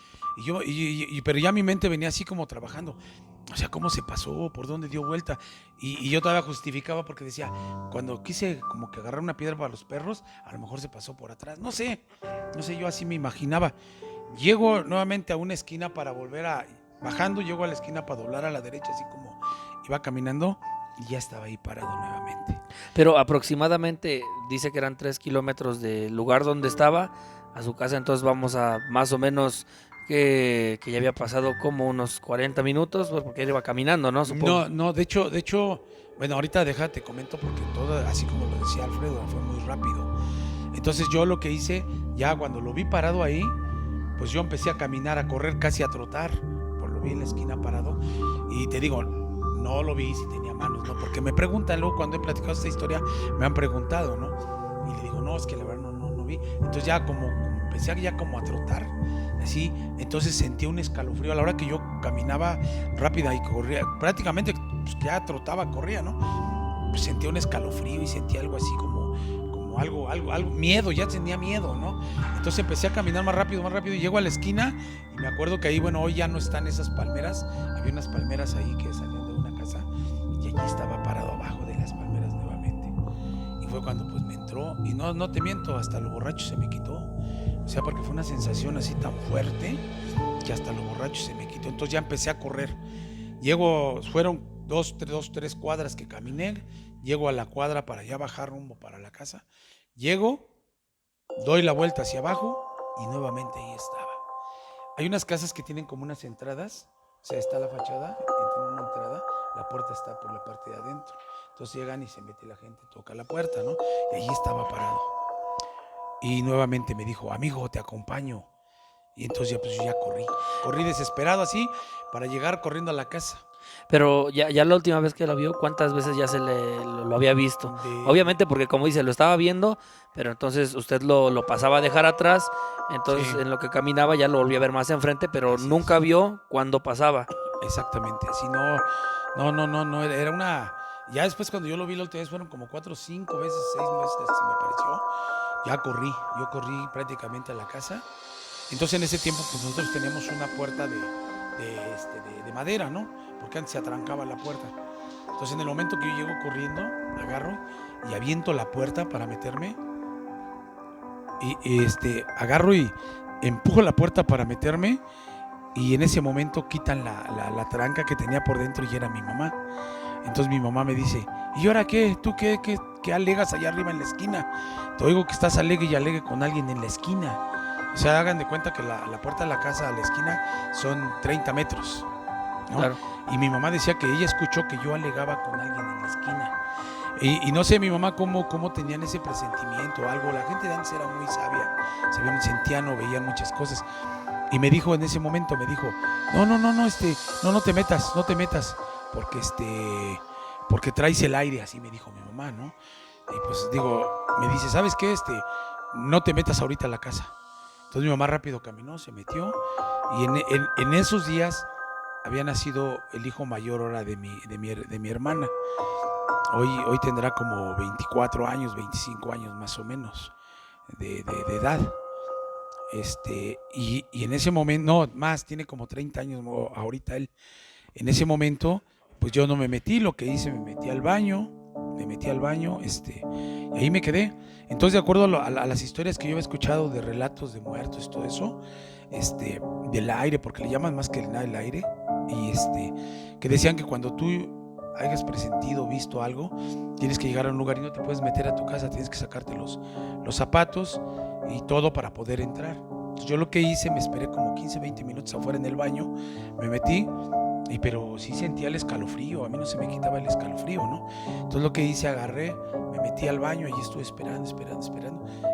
Pero ya mi mente venía así como trabajando. O sea, ¿cómo se pasó? ¿Por dónde dio vuelta? Y yo todavía justificaba porque decía, cuando quise como que agarrar una piedra para los perros, a lo mejor se pasó por atrás. No sé, yo así me imaginaba. Llego nuevamente a una esquina para bajando, llego a la esquina para doblar a la derecha, así como iba caminando. Y ya estaba ahí parado nuevamente. Pero aproximadamente dice que eran 3 kilómetros del lugar donde estaba a su casa, entonces vamos a más o menos que ya había pasado como unos 40 minutos, pues porque él iba caminando, ¿no? Supongo. No, de hecho, bueno, ahorita déjate comento porque todo, así como lo decía Alfredo, fue muy rápido. Entonces yo lo que hice, ya cuando lo vi parado ahí, pues yo empecé a caminar, a correr, casi a trotar, por lo vi en la esquina parado, y te digo, no lo vi si tenía manos, ¿no? Porque me preguntan, luego cuando he platicado esta historia, me han preguntado, ¿no? Y le digo, no, es que la verdad no vi. Entonces ya como empecé ya como a trotar, así, entonces sentí un escalofrío a la hora que yo caminaba rápida y corría, prácticamente pues, ya trotaba, corría, ¿no? Pues sentía un escalofrío y sentía algo así como algo, miedo, ya tenía miedo, ¿no? Entonces empecé a caminar más rápido y llego a la esquina y me acuerdo que ahí, bueno, hoy ya no están esas palmeras, había unas palmeras ahí que salían de una casa y allí estaba parado abajo de las palmeras nuevamente. Y fue cuando pues me entró, y no te miento, hasta lo borracho se me quitó. O sea, porque fue una sensación así tan fuerte que hasta lo borracho se me quitó. Entonces ya empecé a correr. Fueron 3 cuadras que caminé. Llego a la cuadra para ya bajar rumbo para la casa. Llego, doy la vuelta hacia abajo y nuevamente ahí estaba. Hay unas casas que tienen como unas entradas. O sea, está la fachada, tiene una entrada, la puerta está por la parte de adentro. Entonces llegan y se mete la gente, toca la puerta, ¿no? Y ahí estaba parado. Y nuevamente me dijo, amigo, te acompaño. Y entonces yo ya corrí desesperado así para llegar corriendo a la casa. Pero ya la última vez que lo vio, ¿cuántas veces ya lo había visto? Obviamente porque como dice, lo estaba viendo, pero entonces usted lo pasaba a dejar atrás, entonces Sí. en lo que caminaba ya lo volvía a ver más enfrente, pero Así nunca es. vio cuando pasaba. Exactamente, si no, no, era una, ya después cuando yo lo vi la última vez fueron como 4, 5 veces, 6 veces se me apareció, ya yo corrí prácticamente a la casa. Entonces en ese tiempo pues nosotros teníamos una puerta de madera, ¿no? Porque antes se atrancaba la puerta. Entonces en el momento que yo llego corriendo, agarro y aviento la puerta para meterme, agarro y empujo la puerta para meterme, y en ese momento quitan la tranca que tenía por dentro y era mi mamá. Entonces mi mamá me dice, ¿y ahora qué? ¿Tú qué alegas allá arriba en la esquina? Te oigo que estás alegue y alegue con alguien en la esquina. O sea, hagan de cuenta que la puerta de la casa a la esquina son 30 metros, ¿no? Claro. Y mi mamá decía que ella escuchó que yo alegaba con alguien en la esquina. Y no sé mi mamá cómo tenían ese presentimiento o algo. La gente de antes era muy sabia, sentían o veían muchas cosas. Y me dijo en ese momento, no, no te metas, porque porque traes el aire, así me dijo mi mamá, ¿no? Y pues digo, me dice, ¿sabes qué? No te metas ahorita a la casa. Entonces mi mamá rápido caminó, se metió, y en esos días había nacido el hijo mayor ahora de mi hermana. Hoy tendrá como 24 años, 25 años más o menos de edad. Y en ese momento, no, más, tiene como 30 años ahorita él. En ese momento, pues yo no me metí, lo que hice, me metí al baño, y ahí me quedé. Entonces, de acuerdo a las historias que yo había escuchado de relatos de muertos y todo eso, del aire, porque le llaman más que nada el aire, y que decían que cuando tú hayas presentido, visto algo, tienes que llegar a un lugar y no te puedes meter a tu casa, tienes que sacarte los zapatos y todo para poder entrar. Entonces yo lo que hice, me esperé como 15, 20 minutos afuera en el baño, me metí, pero sí sentía el escalofrío, a mí no se me quitaba el escalofrío, ¿no? Entonces lo que hice, agarré, me metí al baño y estuve esperando,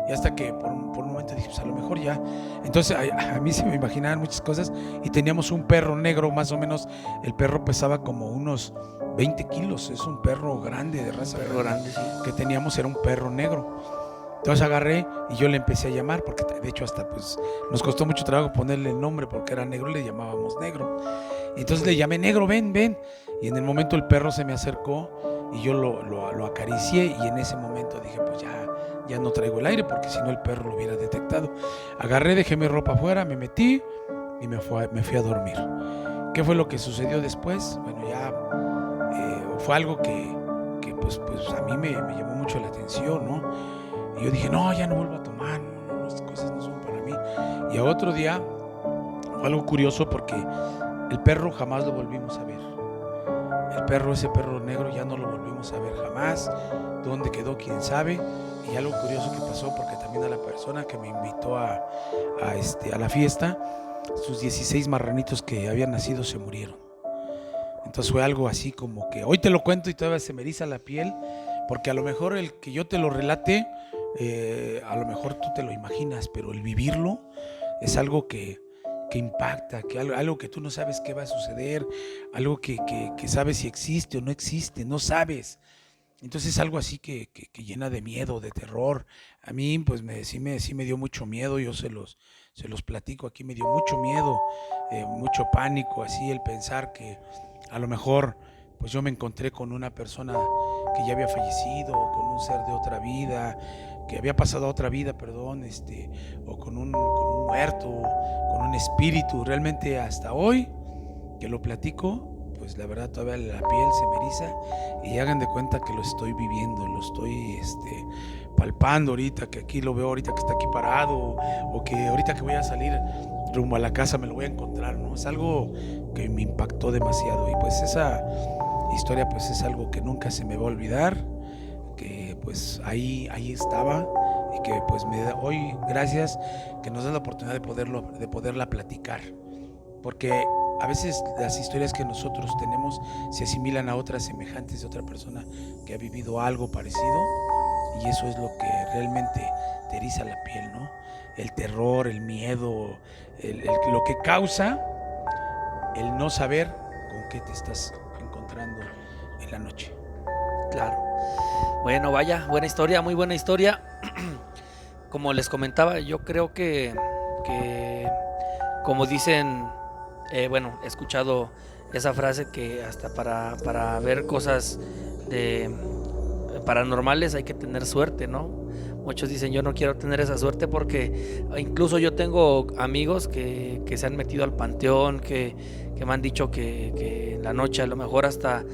y hasta que por un momento dije, pues a lo mejor ya. Entonces a mí se me imaginaban muchas cosas, y teníamos un perro negro, más o menos, el perro pesaba como unos 20 kilos, es un perro grande, de raza grande, sí. Que teníamos, era un perro negro. Entonces agarré y yo le empecé a llamar, porque de hecho hasta pues nos costó mucho trabajo ponerle el nombre, porque era negro y le llamábamos Negro. Entonces le llamé, Negro, ven. Y en el momento el perro se me acercó y yo lo acaricié, y en ese momento dije, pues ya no traigo el aire, porque si no el perro lo hubiera detectado. Agarré, dejé mi ropa afuera, me metí y me fui a dormir. ¿Qué fue lo que sucedió después? Bueno, ya fue algo que pues a mí me llamó mucho la atención, ¿no? Y yo dije, no, ya no vuelvo a tomar, no, estas cosas no son para mí. Y a otro día fue algo curioso, porque el perro jamás lo volvimos a ver. Ese perro negro ya no lo volvimos a ver jamás. ¿Dónde quedó? ¿Quién sabe? Y algo curioso que pasó, porque también a la persona que me invitó a la fiesta, sus 16 marranitos que habían nacido se murieron. Entonces fue algo así como que hoy te lo cuento y todavía se me eriza la piel, porque a lo mejor el que yo te lo relate, a lo mejor tú te lo imaginas, pero el vivirlo es algo que impacta, algo que tú no sabes qué va a suceder, algo que sabes si existe o no existe, no sabes. Entonces es algo así que llena de miedo, de terror. A mí pues sí me dio mucho miedo, yo se los platico aquí, me dio mucho miedo, mucho pánico, así el pensar que a lo mejor pues yo me encontré con una persona que ya había fallecido, o con un ser de otra vida, que había pasado a otra vida, perdón, o con un muerto, con un espíritu. Realmente hasta hoy que lo platico, pues la verdad todavía la piel se me eriza, y hagan de cuenta que lo estoy viviendo, lo estoy palpando ahorita, que aquí lo veo ahorita que está aquí parado, o que ahorita que voy a salir rumbo a la casa me lo voy a encontrar, ¿no? Es algo que me impactó demasiado, y pues esa historia pues es algo que nunca se me va a olvidar, que pues ahí estaba, y que pues hoy gracias que nos da la oportunidad de poderla platicar, porque a veces las historias que nosotros tenemos se asimilan a otras semejantes de otra persona que ha vivido algo parecido, y eso es lo que realmente te eriza la piel, ¿no? El terror, el miedo, lo que causa el no saber con qué te estás encontrando en la noche. Claro. Bueno, vaya, buena historia, muy buena historia. Como les comentaba, yo creo que como dicen, bueno, he escuchado esa frase que hasta para ver cosas paranormales hay que tener suerte, ¿no? Muchos dicen, yo no quiero tener esa suerte porque incluso yo tengo amigos que se han metido al panteón, que me han dicho que en la noche a lo mejor hasta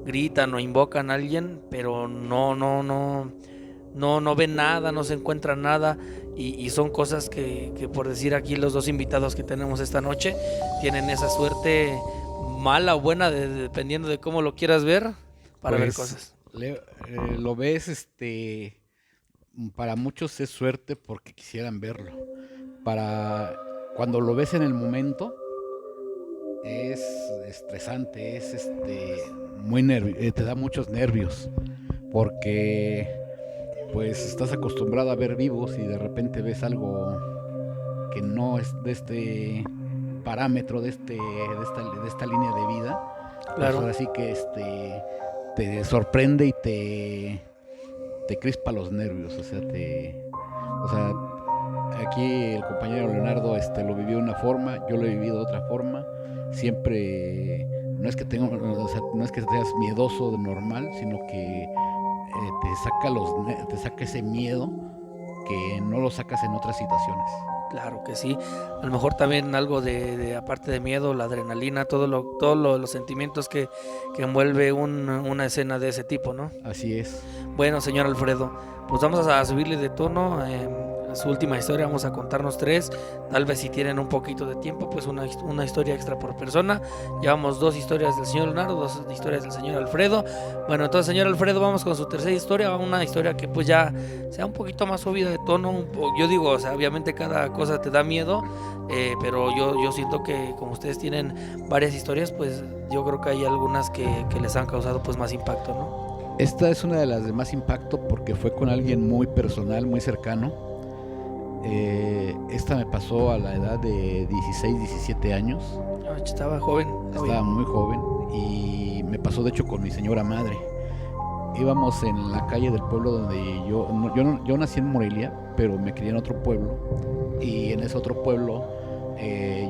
gritan o invocan a alguien, pero no ven nada, no se encuentran nada, y son cosas que por decir aquí los dos invitados que tenemos esta noche tienen esa suerte, mala o buena, dependiendo de cómo lo quieras ver, para ver cosas. Lo ves, para muchos es suerte porque quisieran verlo. Para cuando lo ves en el momento es estresante, es te da muchos nervios porque pues estás acostumbrado a ver vivos y de repente ves algo que no es de este parámetro, de esta línea de vida. Claro. Pues ahora sí que te sorprende y te crispa los nervios, o sea, aquí el compañero Leonardo lo vivió de una forma, yo lo he vivido de otra forma. Siempre no es que no es que seas miedoso de normal, sino que te saca ese miedo que no lo sacas en otras situaciones. Claro que sí. A lo mejor también algo de aparte de miedo, la adrenalina, todos los sentimientos que envuelve una escena de ese tipo, ¿no? Así es. Bueno, señor Alfredo, pues vamos a subirle de tono a su última historia. Vamos a contarnos 3. Tal vez si tienen un poquito de tiempo, pues una historia extra por persona. Llevamos 2 historias del señor Leonardo, 2 historias del señor Alfredo. Bueno, entonces, señor Alfredo, vamos con su tercera historia. Una historia que pues ya sea un poquito más subida de tono. Yo digo, o sea, obviamente cada cosa te da miedo, pero yo siento que como ustedes tienen varias historias, pues yo creo que hay algunas que les han causado pues más impacto, ¿no? Esta es una de las de más impacto porque fue con alguien muy personal, muy cercano. Esta me pasó a la edad de 16, 17 años. Estaba joven. Estaba muy joven y me pasó de hecho con mi señora madre. Íbamos en la calle del pueblo donde yo nací en Morelia, pero me crié en otro pueblo. Y en ese otro pueblo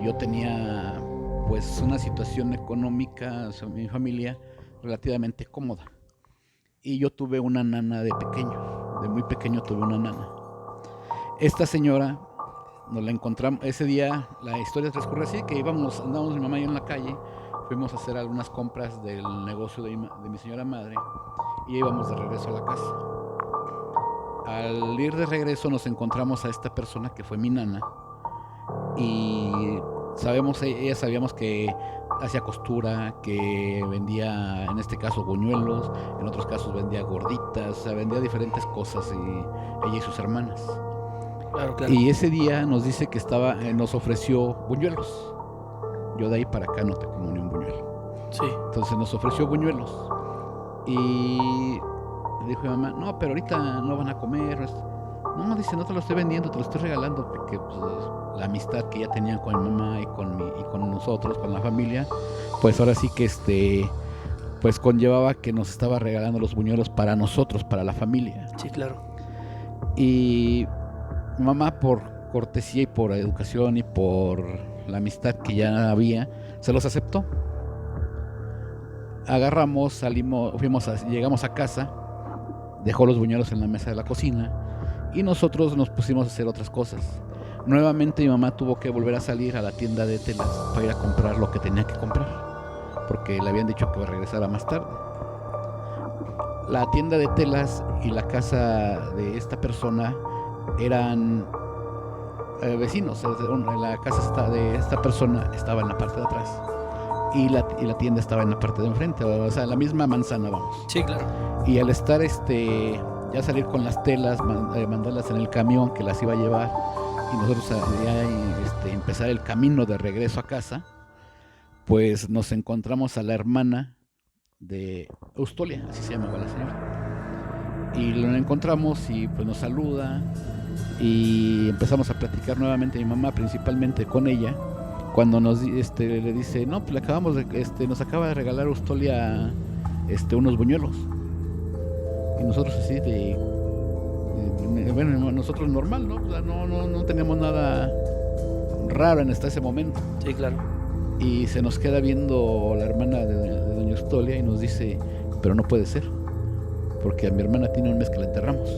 yo tenía pues una situación económica, o sea, mi familia relativamente cómoda. Y yo tuve una nana de pequeño, de muy pequeño tuve una nana. Esta señora nos la encontramos, ese día la historia transcurre así, que andábamos mi mamá y yo en la calle, fuimos a hacer algunas compras del negocio de mi señora madre y íbamos de regreso a la casa. Al ir de regreso nos encontramos a esta persona que fue mi nana y sabíamos que hacía costura, que vendía, en este caso, buñuelos, en otros casos vendía gorditas, o sea, vendía diferentes cosas, y ella y sus hermanas. Claro. Y ese día nos dice que nos ofreció buñuelos. Yo de ahí para acá no te como ni un buñuelo. Sí. Entonces nos ofreció buñuelos. Y dijo mi mamá, no, pero ahorita no van a comer. No, dice, no te lo estoy vendiendo, te lo estoy regalando, porque pues, la amistad que ya tenían con mi mamá y con nosotros, con la familia, pues ahora sí que pues conllevaba que nos estaba regalando los buñuelos para nosotros, para la familia. Sí, claro. Y mi mamá, por cortesía y por educación y por la amistad que ya había, se los aceptó. Agarramos, salimos, llegamos a casa, dejó los buñuelos en la mesa de la cocina y nosotros nos pusimos a hacer otras cosas. Nuevamente mi mamá tuvo que volver a salir a la tienda de telas para ir a comprar lo que tenía que comprar, porque le habían dicho que regresara más tarde. La tienda de telas y la casa de esta persona eran vecinos. La casa de esta persona estaba en la parte de atrás y la tienda estaba en la parte de enfrente, o sea, en la misma manzana, vamos. Sí, claro. Y al estar ya salir con las telas, mandarlas en el camión que las iba a llevar, y nosotros ya empezar el camino de regreso a casa, pues nos encontramos a la hermana de Eustolia, así se llamaba la señora, y lo encontramos y pues nos saluda y empezamos a platicar nuevamente, mi mamá principalmente con ella, cuando le dice, no, pues nos acaba de regalar Eustolia unos buñuelos. Y nosotros así bueno, nosotros normal, ¿no? O sea, no teníamos nada raro en ese momento. Sí, claro. Y se nos queda viendo la hermana de doña Eustolia y nos dice, pero no puede ser, porque a mi hermana tiene un mes que la enterramos.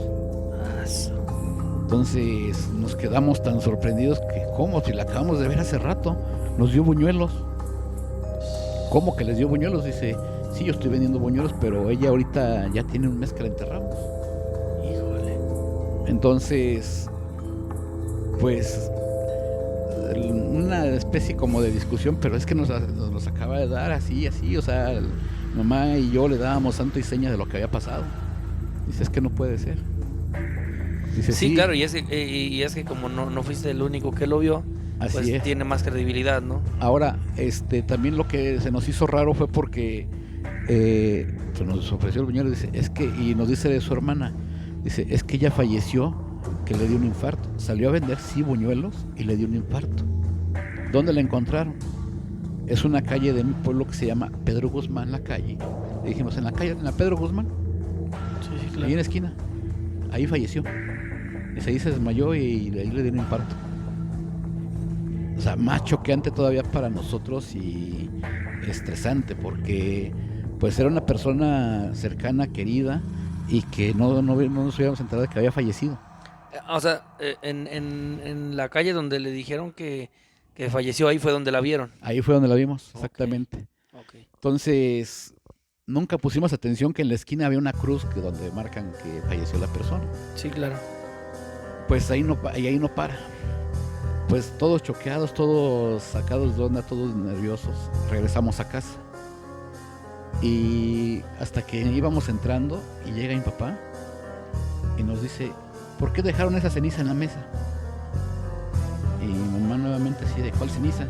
Entonces nos quedamos tan sorprendidos que, ¿cómo? Si la acabamos de ver hace rato, nos dio buñuelos. ¿Cómo que les dio buñuelos? Dice, sí, yo estoy vendiendo buñuelos, pero ella ahorita ya tiene un mes que la enterramos. Híjole. Entonces, pues, una especie como de discusión, pero es que nos acaba de dar así, o sea, mamá y yo le dábamos santo y seña de lo que había pasado. Dice, es que no puede ser. Dice, Sí, claro, y es que como no fuiste el único que lo vio, así pues es. tiene más credibilidad, ¿no? Ahora, también lo que se nos hizo raro fue porque pues nos ofreció el buñuelo, dice, es que, y nos dice de su hermana, dice, es que ella falleció, que le dio un infarto. Salió a vender, sí, buñuelos y le dio un infarto. ¿Dónde la encontraron? Es una calle de mi pueblo que se llama Pedro Guzmán, la calle. Le dijimos, en la Pedro Guzmán, Sí, claro. ahí en la esquina. Ahí falleció. Y ahí se desmayó y ahí le dio un infarto. O sea, más choqueante todavía para nosotros y estresante, porque pues era una persona cercana, querida, y que no nos hubiéramos enterado de que había fallecido. O sea, en la calle donde le dijeron que falleció, ahí fue donde la vieron. Ahí fue donde la vimos, Ok. exactamente. Okay. Entonces, nunca pusimos atención que en la esquina había una cruz donde marcan que falleció la persona. Sí, claro. Pues ahí no para. Pues todos choqueados, todos sacados de onda, todos nerviosos. Regresamos a casa. Y hasta que íbamos entrando y llega mi papá y nos dice, ¿por qué dejaron esa ceniza en la mesa? Y mi mamá nuevamente así, ¿de cuál ceniza?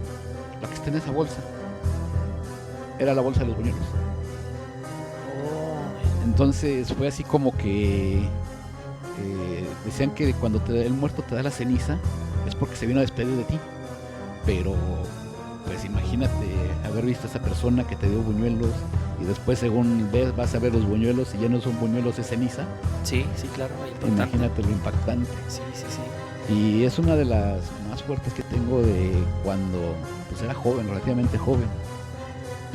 La que está en esa bolsa. Era la bolsa de los buñuelos. Oh, Entonces fue así como que decían que cuando el muerto te da la ceniza es porque se vino a despedir de ti. Pero pues imagínate haber visto a esa persona que te dio buñuelos y después según ves vas a ver los buñuelos y ya no son buñuelos, es ceniza. sí, claro. Importante. Imagínate lo impactante. Sí. Y es una de las más fuertes que tengo de cuando pues era joven, relativamente joven.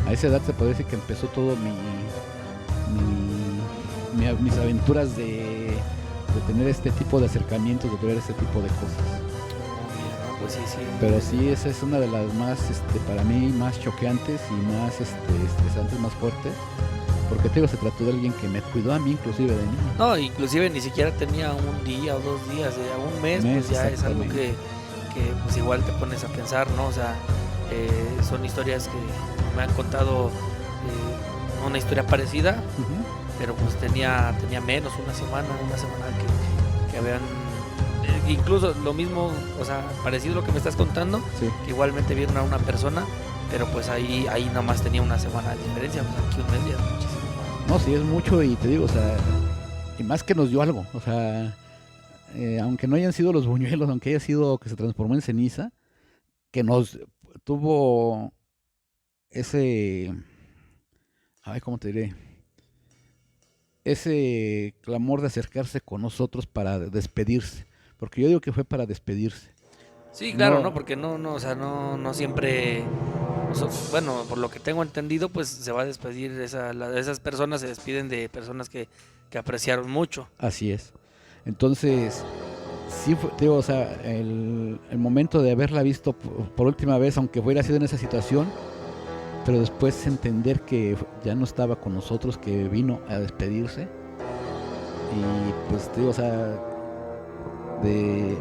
A esa edad se puede decir que empezó todo mis aventuras de tener este tipo de acercamientos, de ver este tipo de cosas. No, pues sí. Pero sí, esa es una de las más, para mí, más choqueantes y más estresantes, más fuertes. Porque te digo, se trató de alguien que me cuidó a mí, inclusive de niño. No, inclusive ni siquiera tenía un día o 2 días, un mes, pues ya es algo que pues igual te pones a pensar, ¿no? O sea, son historias que me han contado una historia parecida, Uh-huh. pero pues tenía menos, una semana que habían, incluso lo mismo, o sea, parecido a lo que me estás contando, Sí. que igualmente vieron a una persona, pero pues ahí nada más tenía una semana de diferencia, pues aquí un mes ya es muchísimo. No, sí, es mucho y te digo, o sea, y más que nos dio algo, o sea, aunque no hayan sido los buñuelos, aunque haya sido que se transformó en ceniza, que nos tuvo ese, ay, ¿cómo te diré? Ese clamor de acercarse con nosotros para despedirse, porque yo digo que fue para despedirse. Sí, claro, No. ¿no? Porque no, o sea, no siempre, bueno, por lo que tengo entendido, pues se va a despedir, esas personas se despiden de personas que apreciaron mucho. Así es. Entonces, sí, te digo, o sea, el momento de haberla visto por última vez, aunque hubiera sido en esa situación, pero después entender que ya no estaba con nosotros, que vino a despedirse. Y pues te digo, o sea, de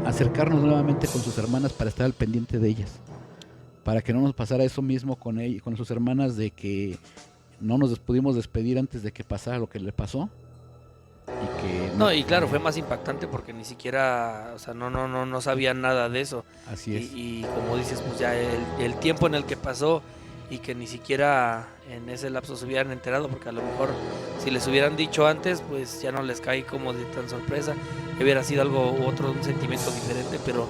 acercarnos nuevamente con sus hermanas para estar al pendiente de ellas, para que no nos pasara eso mismo con ella, con sus hermanas, de que no nos pudimos despedir antes de que pasara lo que le pasó. Y que No, y claro, fue más impactante porque ni siquiera, o sea, no sabían nada de eso. Así es. Y como dices, pues ya el tiempo en el que pasó y que ni siquiera en ese lapso se hubieran enterado, porque a lo mejor si les hubieran dicho antes, pues ya no les cae como de tan sorpresa, hubiera sido un sentimiento diferente, pero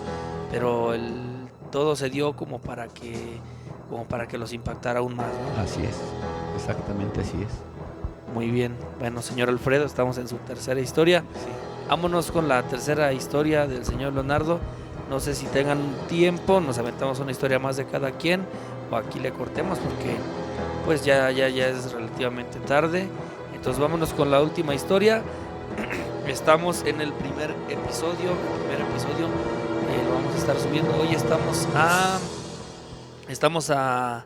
todo se dio como para que los impactara aún más, ¿no? Así es, exactamente así es. Muy bien, bueno, señor Alfredo, estamos en su tercera historia. Vámonos con la tercera historia del señor Leonardo. No sé si tengan tiempo, nos aventamos una historia más de cada quien o aquí le cortemos porque pues ya es relativamente tarde. Entonces vámonos con la última historia. Estamos en el primer episodio. Lo vamos a estar subiendo. Hoy estamos a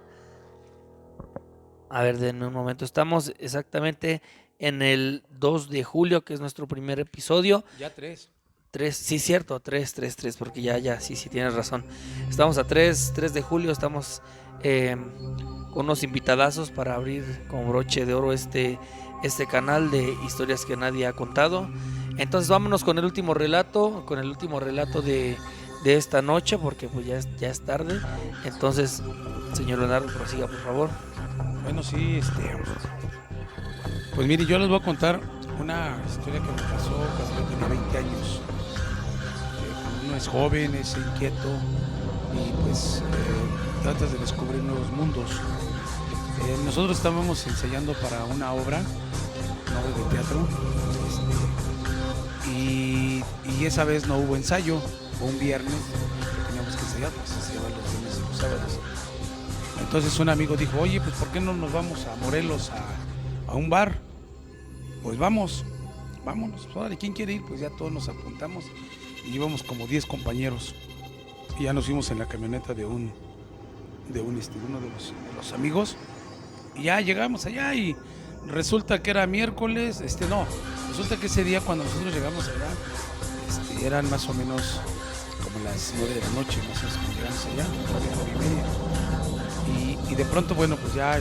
ver, denme un momento. Estamos exactamente en el 2 de julio, que es nuestro primer episodio. Ya 3. 3, sí, cierto, 3, porque sí, tienes razón. Estamos a 3 de julio, estamos con unos invitadazos para abrir con broche de oro este canal de historias que nadie ha contado. Entonces vámonos con el último relato, de esta noche, porque pues ya es tarde. Entonces, señor Leonardo, prosiga, por favor. Bueno, sí, pues mire, yo les voy a contar una historia que me pasó cuando yo tenía 20 años. Uno es joven, es inquieto y pues tratas de descubrir nuevos mundos. Nosotros estábamos ensayando para una obra de teatro, y esa vez no hubo ensayo, fue un viernes que teníamos que ensayar, pues ensayaba los viernes y los sábados. Entonces un amigo dijo, oye, pues ¿por qué no nos vamos a Morelos a un bar? Pues vámonos, pues, ¿quién quiere ir? Pues ya todos nos apuntamos y íbamos como 10 compañeros y ya nos fuimos en la camioneta de uno de los amigos y ya llegamos allá y resulta que era miércoles, resulta que ese día cuando nosotros llegamos allá, eran más o menos como las 9 de la noche, más o menos cuando llegamos allá, 9:30. Y de pronto, bueno, pues ya,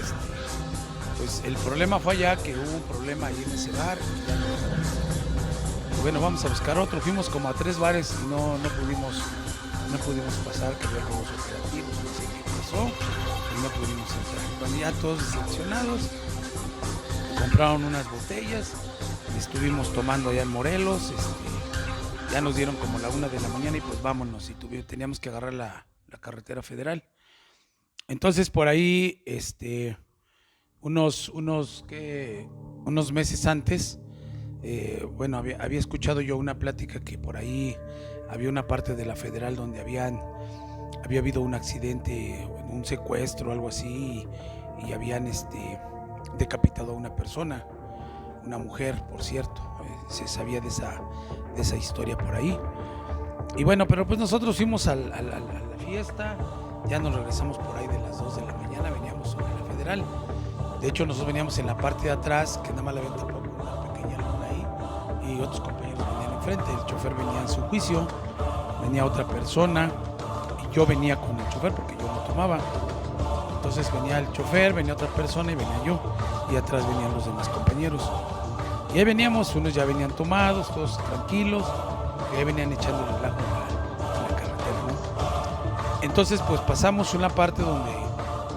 pues el problema fue allá que hubo un problema ahí en ese bar. Y bueno, vamos a buscar otro. Fuimos como a 3 bares y no pudimos pasar, que había juegos operativos, no sé qué pasó, y no pudimos entrar. Bueno, ya todos decepcionados, compraron unas botellas, estuvimos tomando allá en Morelos, ya nos dieron como la 1 de la mañana y pues vámonos, y teníamos que agarrar la carretera federal. Entonces por ahí, unos meses antes, bueno, había escuchado yo una plática que por ahí había una parte de la federal donde había habido un accidente, un secuestro, algo así, y habían decapitado a una persona, una mujer, por cierto. Se sabía de esa historia por ahí. Y bueno, pero pues nosotros fuimos a la fiesta, ya nos regresamos por ahí de las 2 de la mañana, veníamos sobre la federal. De hecho, nosotros veníamos en la parte de atrás, que nada más la ven tapado con una pequeña luna ahí, y otros compañeros venían enfrente. El chofer venía en su juicio, venía otra persona, y yo venía con el chofer porque yo no tomaba. Entonces venía el chofer, venía otra persona y venía yo, y atrás venían los demás compañeros. Y ahí veníamos, unos ya venían tomados, todos tranquilos, y ahí venían echando el relajo en la carretera, ¿no? Entonces pues pasamos una parte donde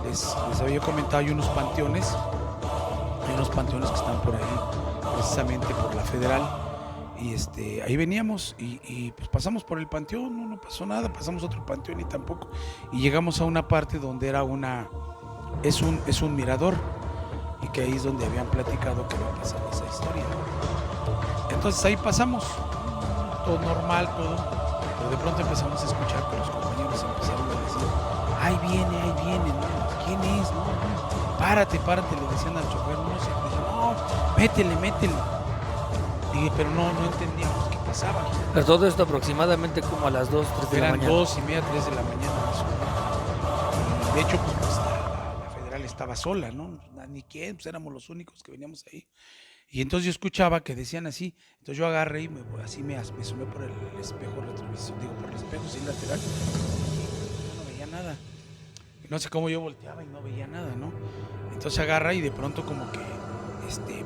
les había comentado, hay unos panteones que están por ahí, precisamente por la federal, y ahí veníamos y pues pasamos por el panteón, no pasó nada, pasamos otro panteón y tampoco, y llegamos a una parte donde era es un mirador, y que ahí es donde habían platicado que había pasado esa historia. Entonces ahí pasamos, todo normal, todo, pero de pronto empezamos a escuchar que los compañeros empezaron a decir, ahí viene, ¿no? ¿Quién es? No, párate, le decían al chofer, no sé, no, métele. Y, pero no entendíamos qué pasaba. Pero todo esto aproximadamente como a las 2, 3 de la mañana. Eran 2:30, 3 de la mañana más o menos. Y de hecho, pues la federal estaba sola, ¿no? Ni quién, pues éramos los únicos que veníamos ahí. Y entonces yo escuchaba que decían así, entonces yo agarré y me asomé por el espejo retrovisor, por el espejo sin lateral, y no veía nada. Y no sé cómo yo volteaba y no veía nada, ¿no? Entonces agarra y de pronto como que,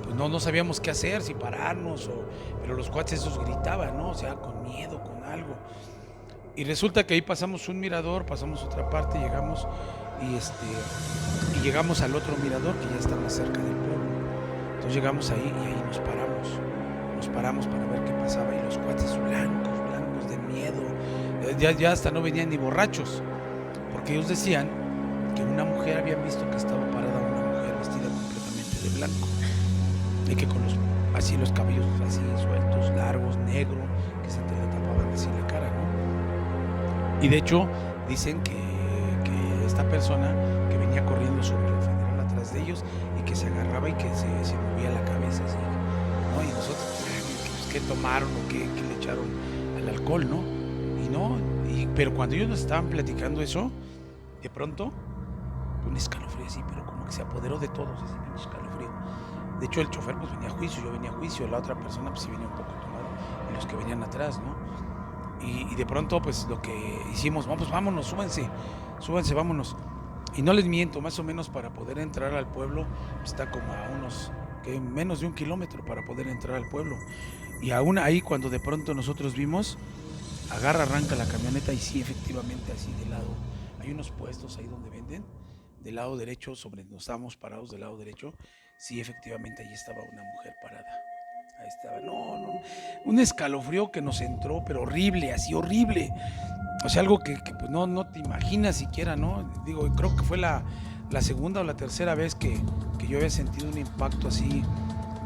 pues no sabíamos qué hacer, si pararnos, pero los cuates esos gritaban, ¿no? O sea, con miedo, con algo. Y resulta que ahí pasamos un mirador, pasamos otra parte, llegamos y llegamos al otro mirador que ya está más cerca del pueblo. Entonces llegamos ahí y ahí nos paramos para ver qué pasaba, y los cuates blancos de miedo, ya hasta no venían ni borrachos, porque ellos decían que una mujer, habían visto que estaba parada una mujer vestida completamente de blanco, y que con los cabellos así sueltos, largos, negro, que se te le tapaban así la cara, ¿no? Y de hecho dicen que esta persona que venía corriendo sobre la federal atrás de ellos y que se agarraba y que se movía la cabeza así, ¿no? Y nosotros, pues, ¿qué tomaron o qué le echaron al alcohol, no? Y no, pero cuando ellos nos estaban platicando eso, de pronto, un escalofrío así, pero como que se apoderó de todos, ese pinche escalofrío. De hecho, el chofer pues venía a juicio, yo venía a juicio, la otra persona pues sí venía un poco tomado, y los que venían atrás, ¿no? Y de pronto pues lo que hicimos, pues vámonos, súbanse, vámonos. Y no les miento, más o menos para poder entrar al pueblo, pues, está como a unos, menos de 1 kilómetro para poder entrar al pueblo. Y aún ahí cuando de pronto nosotros vimos, arranca la camioneta y sí, efectivamente así de lado, hay unos puestos ahí donde venden, del lado derecho, nos estábamos parados del lado derecho, sí, efectivamente ahí estaba una mujer parada. Ahí estaba, no, un escalofrío que nos entró, pero horrible, así horrible. O sea, algo que pues no te imaginas siquiera, ¿no? Digo, creo que fue la segunda o la tercera vez que yo había sentido un impacto así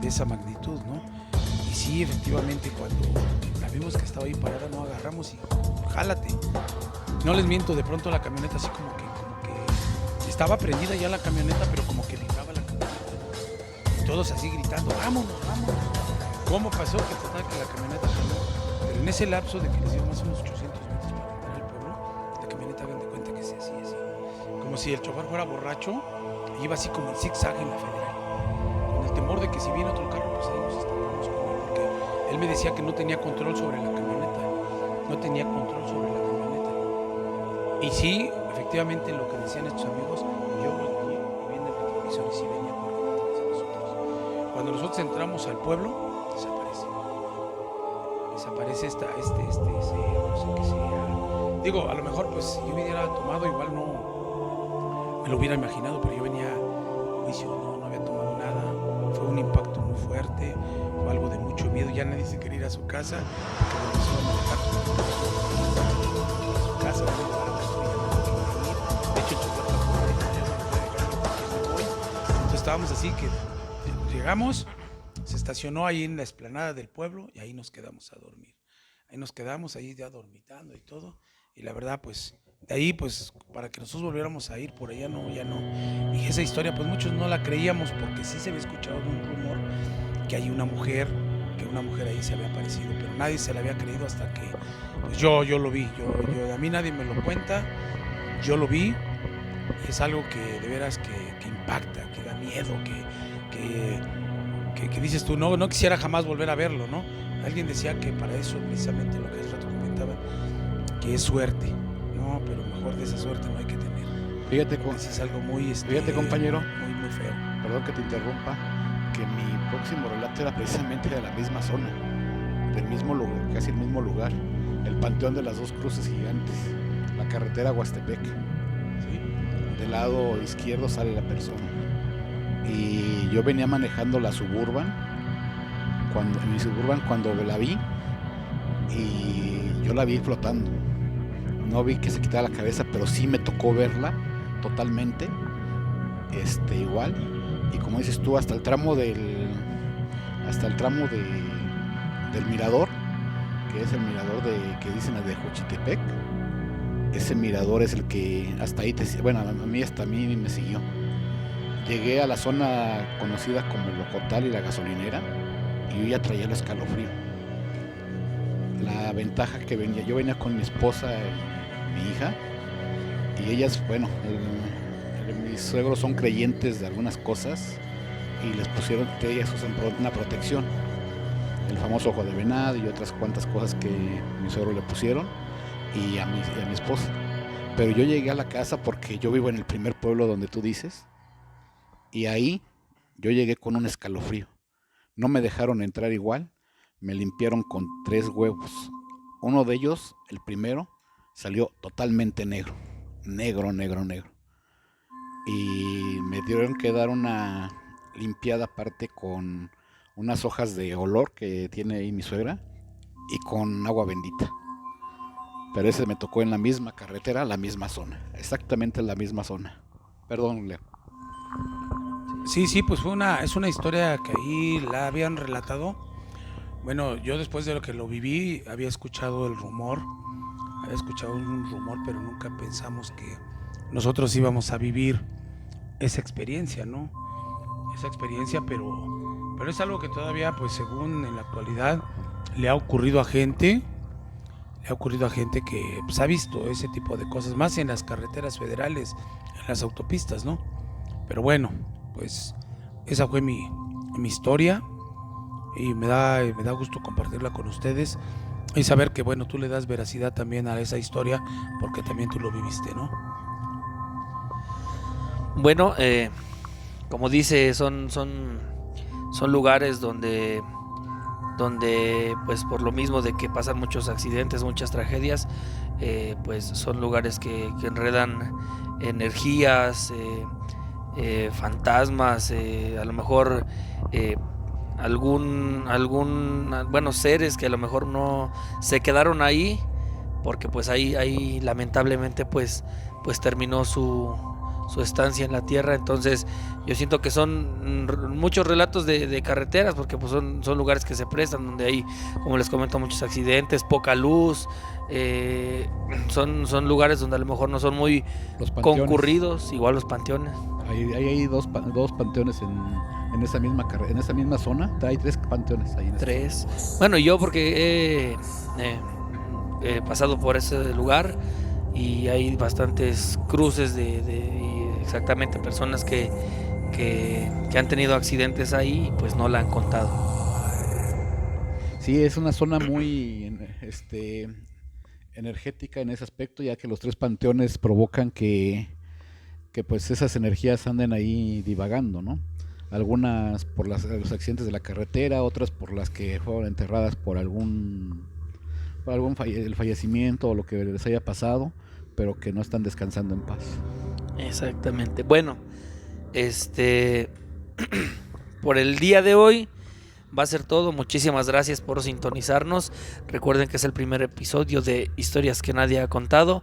de esa magnitud, ¿no? Y sí, efectivamente, cuando la vimos que estaba ahí parada, no agarramos y jálate. No les miento, de pronto la camioneta así como que estaba prendida ya la camioneta, pero como que vibraba la camioneta. Y todos así gritando, vámonos. ¿Cómo pasó? Que total que la camioneta frenó. Pero en ese lapso de que les dio más o menos 800 metros para entrar al pueblo, la camioneta, hagan de cuenta que se hacía así. Como si el chofer fuera borracho, y iba así como en zigzag en la federal. Con el temor de que si viene otro carro, pues ahí nos estampamos con él. Porque él me decía que no tenía control sobre la camioneta. Y sí, efectivamente, lo que decían estos amigos, yo volteé y vi en el retrovisor y sí venía corriendo detrás de nosotros. Cuando nosotros entramos al pueblo, desaparece ese, no sé qué sea. Digo, a lo mejor pues si yo hubiera tomado, igual no me lo hubiera imaginado, pero yo venía a juicio, no había tomado nada. Fue un impacto muy fuerte, fue algo de mucho miedo, ya nadie se quería ir a su casa, porque me empezaron a dejar a su casa, de hecho el chofer tampoco me voy. Entonces estábamos así que llegamos, se estacionó ahí en la explanada del pueblo y ahí nos quedamos a dormir. Ahí nos quedamos, ahí ya dormitando y todo. Y la verdad, pues, de ahí, pues, para que nosotros volviéramos a ir por allá, ya no. Y esa historia, pues, muchos no la creíamos porque sí se había escuchado un rumor que hay una mujer ahí se había aparecido, pero nadie se la había creído hasta que, pues, yo lo vi. A mí nadie me lo cuenta, yo lo vi. Y es algo que de veras que impacta, que da miedo, que dices tú, no quisiera jamás volver a verlo, ¿no? Alguien decía que para eso, precisamente lo que hace rato comentaban, que es suerte, no, pero mejor de esa suerte no hay que tener. Fíjate, es algo muy, fíjate, compañero, muy feo. Perdón que te interrumpa, que mi próximo relato era precisamente de la misma zona, del mismo lugar, casi el mismo lugar, el Panteón de las Dos Cruces Gigantes, la carretera a Huastepec. ¿Sí? Del lado izquierdo sale la persona. Y yo venía manejando la Suburban, en mi Suburban cuando la vi, y yo la vi flotando. No vi que se quitara la cabeza, pero sí me tocó verla totalmente, igual. Y como dices tú, hasta el tramo del mirador, que es el mirador que dicen de Xochitepec. Ese mirador es el que hasta ahí hasta a mí me siguió. Llegué a la zona conocida como el Locotal y la gasolinera y yo ya traía el escalofrío. La ventaja que yo venía con mi esposa y mi hija, y ellas, mis suegros son creyentes de algunas cosas y les pusieron, ellas usan una protección, el famoso ojo de venado y otras cuantas cosas que mi suegro le pusieron y a mi esposa. Pero yo llegué a la casa porque yo vivo en el primer pueblo donde tú dices. Y ahí yo llegué con un escalofrío. No me dejaron entrar igual. Me limpiaron con 3 huevos. Uno de ellos, el primero, salió totalmente negro. Negro. Y me dieron que dar una limpiada aparte con unas hojas de olor que tiene ahí mi suegra y con agua bendita. Pero ese me tocó en la misma carretera, la misma zona. Exactamente la misma zona. Perdón, Leo. Sí, pues es una historia que ahí la habían relatado. Bueno, yo después de lo que lo viví, había escuchado el rumor había escuchado un rumor, pero nunca pensamos que nosotros íbamos a vivir esa experiencia, ¿no? Esa experiencia, pero es algo que todavía, pues según en la actualidad, le ha ocurrido a gente que pues, ha visto ese tipo de cosas, más en las carreteras federales, en las autopistas, ¿no? Pero bueno, pues esa fue mi historia y me da gusto compartirla con ustedes y saber que, bueno, tú le das veracidad también a esa historia porque también tú lo viviste, ¿no? Bueno, como dice, son lugares donde pues por lo mismo de que pasan muchos accidentes, muchas tragedias, pues son lugares que enredan energías, fantasmas, a lo mejor bueno, seres que a lo mejor no se quedaron ahí porque pues ahí lamentablemente pues terminó su estancia en la tierra. Entonces yo siento que son muchos relatos de carreteras porque pues son lugares que se prestan, donde hay, como les comento, muchos accidentes, poca luz, son lugares donde a lo mejor no son muy concurridos, igual los panteones. Hay dos panteones en esa misma zona. Hay 3 panteones ahí. 3. Bueno, yo porque he pasado por ese lugar y hay bastantes cruces de exactamente personas que han tenido accidentes ahí y pues no la han contado. Sí, es una zona muy energética en ese aspecto, ya que los 3 panteones provocan que pues esas energías anden ahí divagando, ¿no? Algunas por los accidentes de la carretera, otras por las que fueron enterradas por el fallecimiento o lo que les haya pasado, pero que no están descansando en paz. Exactamente. Bueno, por el día de hoy va a ser todo. Muchísimas gracias por sintonizarnos. Recuerden que es el primer episodio de Historias que Nadie ha Contado.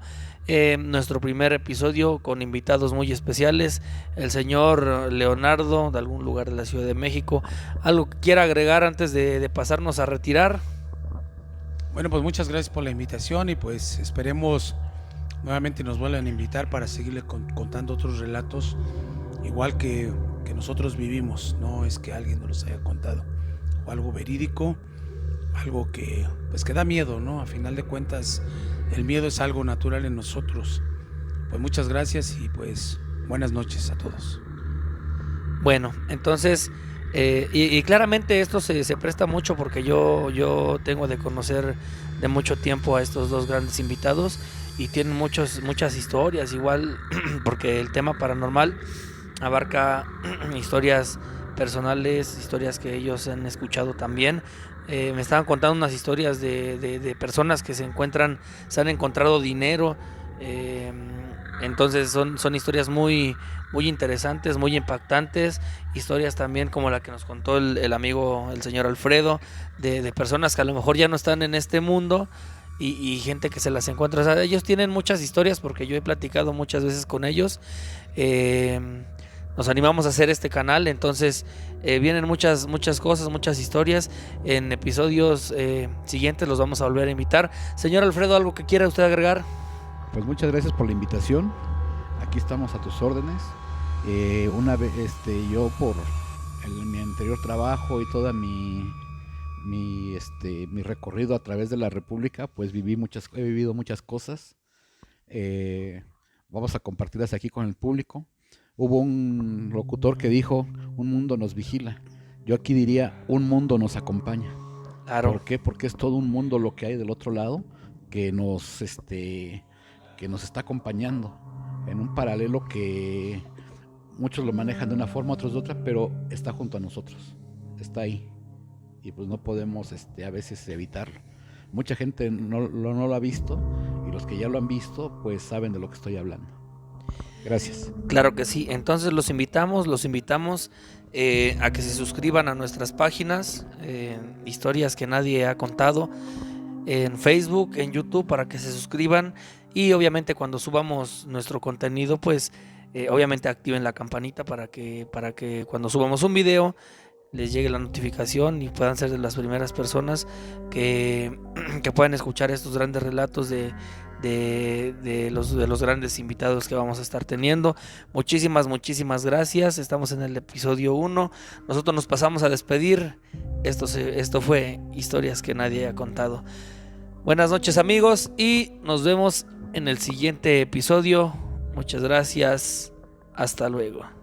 Nuestro primer episodio con invitados muy especiales, el señor Leonardo de algún lugar de la Ciudad de México. ¿Algo que quiera agregar antes de pasarnos a retirar? Bueno, pues muchas gracias por la invitación y pues esperemos nuevamente nos vuelvan a invitar para seguirle contando otros relatos igual que nosotros vivimos. No es que alguien nos los haya contado, o algo verídico, algo que pues que da miedo, ¿no? A final de cuentas el miedo es algo natural en nosotros. Pues muchas gracias y pues buenas noches a todos. Bueno, entonces y claramente esto se presta mucho porque yo tengo de conocer de mucho tiempo a estos dos grandes invitados y tienen muchas historias, igual porque el tema paranormal abarca historias personales, historias que ellos han escuchado también. Me estaban contando unas historias de personas que se han encontrado dinero. Entonces son historias muy interesantes, muy impactantes. Historias también como la que nos contó el amigo, el señor Alfredo, de personas que a lo mejor ya no están en este mundo y gente que se las encuentra. O sea, ellos tienen muchas historias porque yo he platicado muchas veces con ellos. Nos animamos a hacer este canal, entonces vienen muchas cosas, muchas historias. En episodios siguientes los vamos a volver a invitar. Señor Alfredo, ¿algo que quiera usted agregar? Pues muchas gracias por la invitación. Aquí estamos a tus órdenes. Una vez yo por mi anterior trabajo y toda mi recorrido a través de la República, pues he vivido muchas cosas. Vamos a compartirlas aquí con el público. Hubo un locutor que dijo: un mundo nos vigila. Yo aquí diría: un mundo nos acompaña. Claro. ¿Por qué? Porque es todo un mundo lo que hay del otro lado que nos está acompañando en un paralelo que muchos lo manejan de una forma, otros de otra, pero está junto a nosotros, está ahí y pues no podemos a veces evitarlo. Mucha gente no lo ha visto y los que ya lo han visto pues saben de lo que estoy hablando. Gracias. Claro que sí, entonces los invitamos a que se suscriban a nuestras páginas, Historias que Nadie ha Contado, en Facebook, en YouTube, para que se suscriban y obviamente cuando subamos nuestro contenido pues obviamente activen la campanita para que cuando subamos un video les llegue la notificación y puedan ser de las primeras personas que puedan escuchar estos grandes relatos de de los grandes invitados que vamos a estar teniendo. Muchísimas gracias. Estamos en el episodio 1. Nosotros nos pasamos a despedir. Esto fue Historias que nadie ha contado. Buenas noches, amigos, y nos vemos en el siguiente episodio. Muchas gracias. Hasta luego.